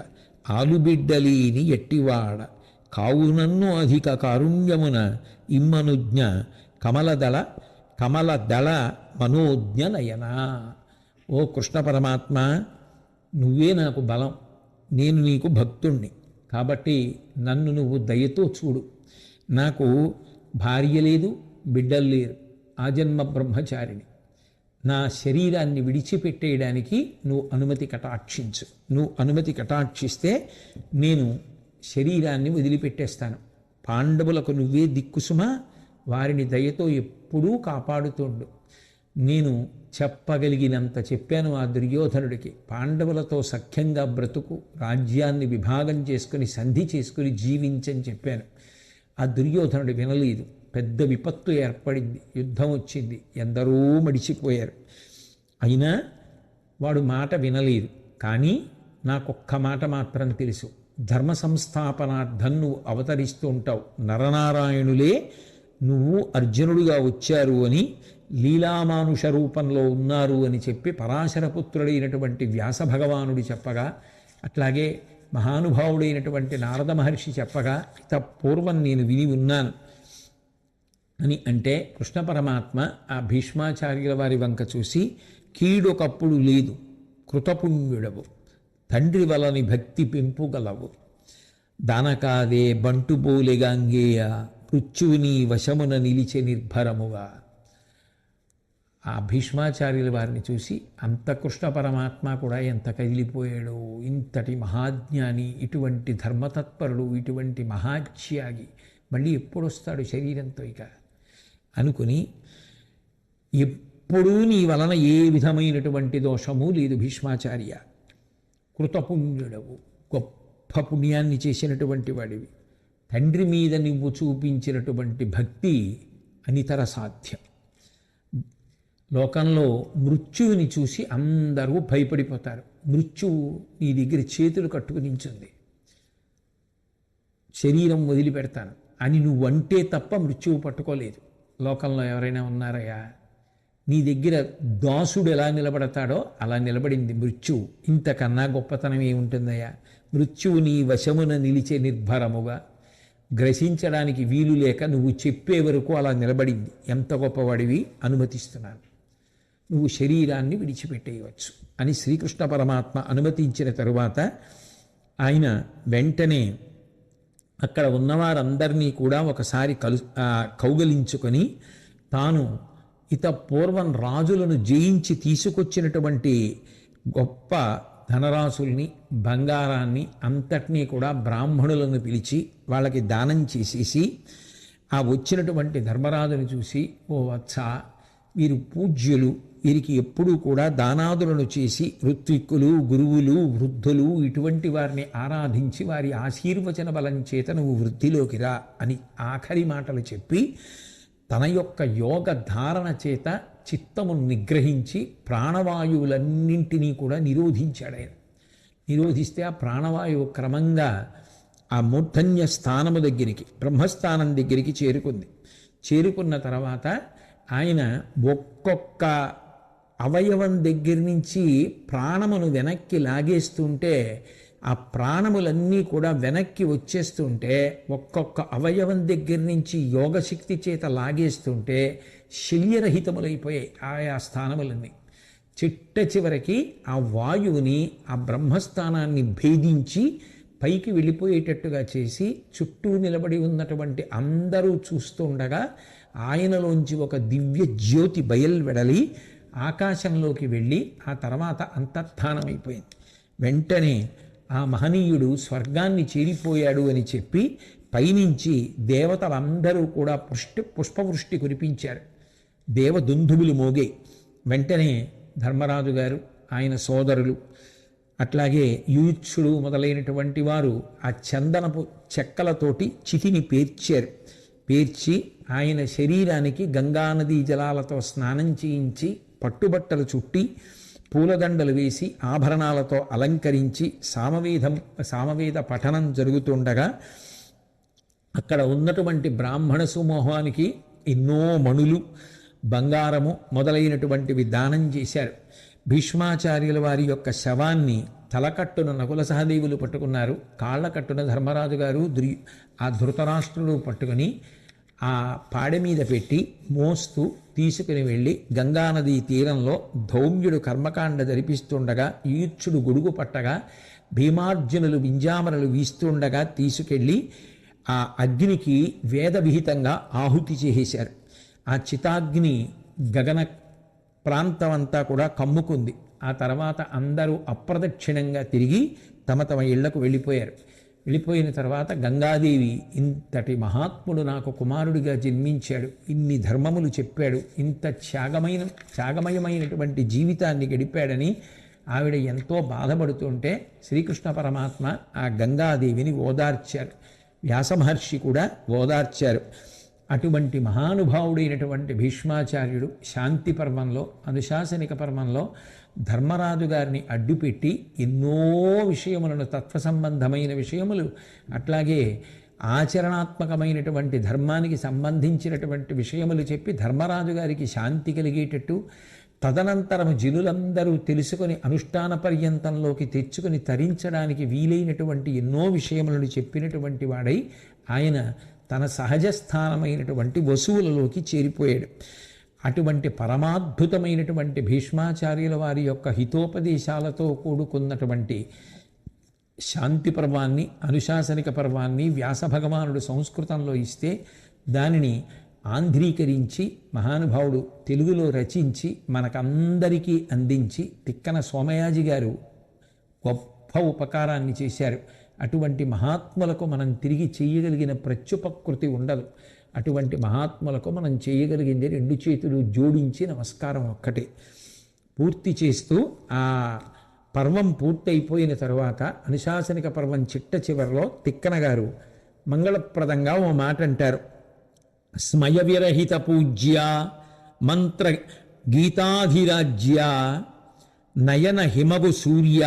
ఆలుబిడ్డలీని ఎట్టివాడ, కావునన్ను అధిక కారుణ్యమున ఇమ్మనుజ్ఞ, కమలదళ మనోజ్ఞ నయన. ఓ కృష్ణ పరమాత్మ, నువ్వే నాకు బలం, నేను నీకు భక్తుణ్ణి, కాబట్టి నన్ను నువ్వు దయతో చూడు. నాకు భార్య లేదు, బిడ్డలు లేరు, ఆజన్మ బ్రహ్మచారిని. నా శరీరాన్ని విడిచిపెట్టేయడానికి నువ్వు అనుమతి కటాక్షించు. నువ్వు అనుమతి కటాక్షిస్తే నేను శరీరాన్ని వదిలిపెట్టేస్తాను. పాండవులకు నువ్వే దిక్కుసుమా, వారిని దయతో ఎప్పుడూ కాపాడుతుండు. నేను చెప్పగలిగినంత చెప్పాను ఆ దుర్యోధనుడికి. పాండవులతో సఖ్యంగా బ్రతుకు, రాజ్యాన్ని విభాగం చేసుకుని సంధి చేసుకుని జీవించని చెప్పాను. ఆ దుర్యోధనుడు వినలేదు. పెద్ద విపత్తు ఏర్పడింది, యుద్ధం వచ్చింది, ఎందరో మడిచిపోయారు. అయినా వాడు మాట వినలేదు. కానీ నాకొక్క మాట మాత్రం తెలుసు, ధర్మ సంస్థాపనార్థం నువ్వు అవతరిస్తూ ఉంటావు, నరనారాయణులే నువ్వు అర్జునుడుగా వచ్చారు అని, లీలామానుష రూపంలో ఉన్నారు అని చెప్పి పరాశరపుత్రుడైనటువంటి వ్యాస భగవానుడు చెప్పగా, అట్లాగే మహానుభావుడైనటువంటి నారద మహర్షి చెప్పగా, ఇత పూర్వం నేను విని ఉన్నాను అని అంటే, కృష్ణ పరమాత్మ ఆ భీష్మాచార్యుల వారి వంక చూసి, కీడొకప్పుడు లేదు, కృతపుణ్యుడవు, తండ్రి వలని భక్తి పెంపుగలవు, దానకాదే బంటుబోలెగాంగేయ, మృత్యువుని వశమున నిలిచే నిర్భరముగా. ఆ భీష్మాచార్యుల వారిని చూసి అంత కృష్ణ పరమాత్మ కూడా ఎంత కదిలిపోయాడో, ఇంతటి మహాజ్ఞాని, ఇటువంటి ధర్మతత్పరుడు, ఇటువంటి మహాత్యాగి మళ్ళీ ఎప్పుడు వస్తాడు శరీరంతో ఇక అనుకుని, ఎప్పుడూ నీ వలన ఏ విధమైనటువంటి దోషము లేదు భీష్మాచార్య, కృతపుణ్యుడవు, గొప్ప పుణ్యాన్ని చేసినటువంటి వాడివి, తండ్రి మీద నువ్వు చూపించినటువంటి భక్తి అనితర సాధ్యం. లోకంలో మృత్యువుని చూసి అందరూ భయపడిపోతారు. మృత్యువు నీ దగ్గర చేతులు కట్టుకుని నించుంది, శరీరం వదిలిపెడతాను అని నువ్వంటే తప్ప మృత్యువు పట్టుకోలేదు. లోకంలో ఎవరైనా ఉన్నారయ్యా? నీ దగ్గర దాసుడు ఎలా నిలబడతాడో అలా నిలబడింది మృత్యువు. ఇంతకన్నా గొప్పతనం ఏముంటుందయ్యా? మృత్యువు నీ వశమున నిలిచే నిర్భరముగా, గ్రసించడానికి వీలు లేక నువ్వు చెప్పే వరకు అలా నిలబడింది. ఎంత గొప్పవాడివి, అనుమతిస్తున్నాను, నువ్వు శరీరాన్ని విడిచిపెట్టేయవచ్చు అని శ్రీకృష్ణ పరమాత్మ అనుమతించిన తరువాత ఆయన వెంటనే అక్కడ ఉన్నవారందరినీ కూడా ఒకసారి కౌగలించుకొని, తాను ఇత పూర్వం రాజులను జయించి తీసుకొచ్చినటువంటి గొప్ప ధనరాశుల్ని, బంగారాన్ని అంతటినీ కూడా బ్రాహ్మణులను పిలిచి వాళ్ళకి దానం చేసేసి, ఆ వచ్చినటువంటి ధర్మరాజును చూసి, ఓ వత్స, వీరు పూజ్యులు, వీరికి ఎప్పుడూ కూడా దానాదులను చేసి ఋత్విక్కులు, గురువులు, వృద్ధులు ఇటువంటి వారిని ఆరాధించి వారి ఆశీర్వచన బలం చేత నువ్వు వృద్ధిలోకి రా అని ఆఖరి మాటలు చెప్పి, తన యొక్క యోగ ధారణ చేత చిత్తమును నిగ్రహించి ప్రాణవాయువులన్నింటినీ కూడా నిరోధించాడు ఆయన. నిరోధిస్తే ఆ ప్రాణవాయువు క్రమంగా ఆ మూర్ధన్య స్థానము దగ్గరికి, బ్రహ్మస్థానం దగ్గరికి చేరుకుంది. చేరుకున్న తర్వాత ఆయన ఒక్కొక్క అవయవం దగ్గర నుంచి ప్రాణమును వెనక్కి లాగేస్తుంటే, ఆ ప్రాణములన్నీ కూడా వెనక్కి వచ్చేస్తుంటే, ఒక్కొక్క అవయవం దగ్గర నుంచి యోగశక్తి చేత లాగేస్తుంటే శల్యరహితములైపోయాయి ఆయా స్థానములన్నీ. చిట్ట చివరికి ఆ వాయువుని, ఆ బ్రహ్మస్థానాన్ని భేదించి పైకి వెళ్ళిపోయేటట్టుగా చేసి, చుట్టూ నిలబడి ఉన్నటువంటి అందరూ చూస్తుండగా ఆయనలోంచి ఒక దివ్య జ్యోతి బయల్వెడలి ఆకాశంలోకి వెళ్ళి ఆ తర్వాత అంతర్ధానమైపోయింది. వెంటనే ఆ మహనీయుడు స్వర్గాన్ని చేరిపోయాడు అని చెప్పి పైనుంచి దేవతలందరూ కూడా పుష్పవృష్టి కురిపించారు. దేవదుందుబులు మోగే. వెంటనే ధర్మరాజు గారు, ఆయన సోదరులు అట్లాగే యూయుత్సుడు మొదలైనటువంటి వారు ఆ చందనపు చెక్కలతోటి చితిని పేర్చి ఆయన శరీరానికి గంగానదీ జలాలతో స్నానం చేయించి పట్టుబట్టలు చుట్టి పూలదండలు వేసి ఆభరణాలతో అలంకరించి సామవేద పఠనం జరుగుతుండగా అక్కడ ఉన్నటువంటి బ్రాహ్మణ సమూహానికి ఎన్నో మణులు బంగారము మొదలైనటువంటివి దానం చేశారు. భీష్మాచార్యుల వారి యొక్క శవాన్ని తలకట్టున నకుల సహదేవులు పట్టుకున్నారు, కాళ్ళ కట్టున ధర్మరాజు గారు ఆ ధృతరాష్ట్రుడు పట్టుకుని ఆ పాడె మీద పెట్టి మోస్తూ తీసుకుని వెళ్ళి గంగానదీ తీరంలో ధౌమ్యుడు కర్మకాండ జరిపిస్తుండగా యూయుత్సుడు గొడుగు పట్టగా భీమార్జునులు వింజామరలు వీస్తుండగా తీసుకెళ్ళి ఆ అగ్నికి వేద విహితంగా ఆహుతి చేసేశారు. ఆ చితాగ్ని గగన ప్రాంతం అంతా కూడా కమ్ముకుంది. ఆ తర్వాత అందరూ అప్రదక్షిణంగా తిరిగి తమ తమ ఇళ్లకు వెళ్ళిపోయారు. వెళ్ళిపోయిన తర్వాత గంగాదేవి, ఇంతటి నాకు కుమారుడిగా జన్మించాడు, ఇన్ని ధర్మములు చెప్పాడు, ఇంత త్యాగమయమైనటువంటి జీవితాన్ని గడిపాడని ఆవిడ ఎంతో బాధపడుతుంటే శ్రీకృష్ణ పరమాత్మ ఆ గంగాదేవిని ఓదార్చారు. వ్యాసమహర్షి కూడా ఓదార్చారు. అటువంటి మహానుభావుడైనటువంటి భీష్మాచార్యుడు శాంతి పర్వంలో, అనుశాసనిక పర్వంలో ధర్మరాజు గారిని అడ్డుపెట్టి ఎన్నో విషయములను, తత్వ సంబంధమైన విషయములు, అట్లాగే ఆచరణాత్మకమైనటువంటి ధర్మానికి సంబంధించినటువంటి విషయములు చెప్పి ధర్మరాజు గారికి శాంతి కలిగేటట్టు, తదనంతరము జనులందరూ తెలుసుకొని అనుష్ఠాన పర్యంతంలోకి తెచ్చుకొని తరించడానికి వీలైనటువంటి ఎన్నో విషయములను చెప్పినటువంటి వాడై ఆయన తన సహజ స్థానమైనటువంటి వసువులలోకి చేరిపోయాడు. అటువంటి పరమాద్భుతమైనటువంటి భీష్మాచార్యుల వారి యొక్క హితోపదేశాలతో కూడుకున్నటువంటి శాంతి పర్వాన్ని, అనుశాసనిక పర్వాన్ని వ్యాస భగవానుడు సంస్కృతంలో ఇస్తే దానిని ఆంధ్రీకరించి మహానుభావుడు తెలుగులో రచించి మనకందరికీ అందించి తిక్కన సోమయాజి గారు గొప్ప ఉపకారాన్ని చేశారు. అటువంటి మహాత్ములకు మనం తిరిగి చేయగలిగిన ప్రత్యుపకృతి ఉండదు. అటువంటి మహాత్ములకు మనం చేయగలిగింది రెండు చేతులు జోడించి నమస్కారం ఒక్కటే పూర్తి చేస్తూ ఆ పర్వం పూర్తయిపోయిన తరువాత అనుశాసనిక పర్వం చిట్ట చివరిలో తిక్కన గారు మంగళప్రదంగా ఓ మాట అంటారు. స్మయ విరహిత పూజ్య మంత్ర గీతాధిరాజ్య నయన హిమవు సూర్య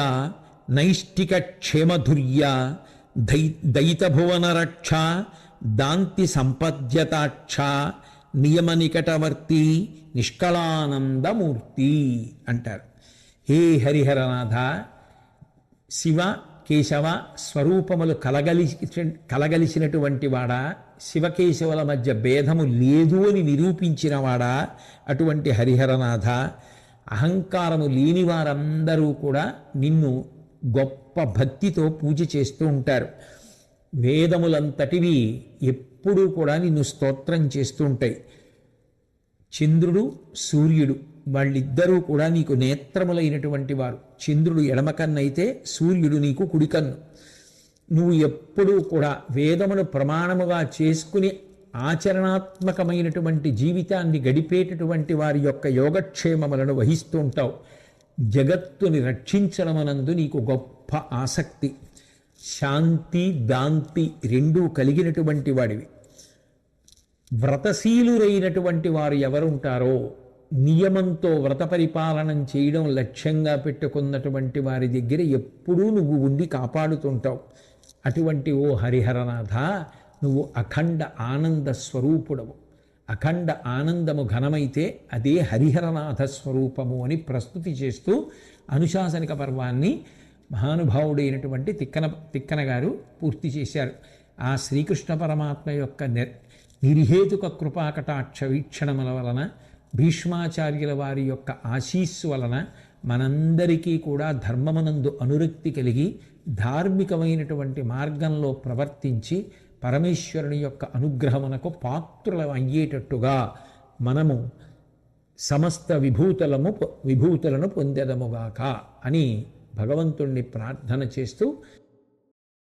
నైష్టిక క్షేమధుర్య దయితభువన రక్ష దాంతి సంపద్యతాక్ష నియమ నికటవర్తి నిష్కళానందమూర్తి అంటారు. హే హరిహరనాథ, శివ కేశవ స్వరూపములు కలగలిసినటువంటి వాడా, శివకేశవుల మధ్య భేదము లేదు అని నిరూపించిన వాడా, అటువంటి హరిహరనాథ, అహంకారము లేని వారందరూ కూడా నిన్ను గొప్ప భక్తితో పూజ చేస్తూ ఉంటారు. వేదములంతటివి ఎప్పుడూ కూడా నిన్ను స్తోత్రం చేస్తూ ఉంటాయి. చంద్రుడు సూర్యుడు వాళ్ళిద్దరూ కూడా నీకు నేత్రములైనటువంటి వారు. చంద్రుడు ఎడమ కన్నైతే సూర్యుడు నీకు కుడికన్ను. నువ్వు ఎప్పుడూ కూడా వేదమును ప్రమాణముగా చేసుకుని ఆచరణాత్మకమైనటువంటి జీవితాన్ని గడిపేటటువంటి వారి యొక్క యోగక్షేమములను వహిస్తూ ఉంటావు. జగత్తుని రక్షించడమనందు నీకు గొప్ప ఆసక్తి. శాంతి దాంతి రెండూ కలిగినటువంటి వాడివి. వ్రతశీలురైనటువంటి వారు ఎవరుంటారో, నియమంతో వ్రత పరిపాలనం చేయడం లక్ష్యంగా పెట్టుకున్నటువంటి వారి దగ్గర ఎప్పుడూ నువ్వు ఉండి కాపాడుతుంటావు. అటువంటి ఓ హరిహరనాథ, నువ్వు అఖండ ఆనంద స్వరూపుడవు. అఖండ ఆనందము ఘనమైతే అదే హరిహరనాథ స్వరూపము అని ప్రస్తుతి చేస్తూ అనుశాసనిక పర్వాన్ని మహానుభావుడైనటువంటి తిక్కన గారు పూర్తి చేశారు. ఆ శ్రీకృష్ణ పరమాత్మ యొక్క నిర్హేతుక కృపాకటాక్ష వీక్షణముల వలన, భీష్మాచార్యుల వారి యొక్క ఆశీస్సు వలన మనందరికీ కూడా ధర్మమునందు అనురక్తి కలిగి ధార్మికమైనటువంటి మార్గంలో ప్రవర్తించి పరమేశ్వరుని యొక్క అనుగ్రహమునకు పాత్రులం అయ్యేటట్టుగా మనము సమస్త విభూతులను పొందెదముగాక అని భగవంతుణ్ణి ప్రార్థన చేస్తూ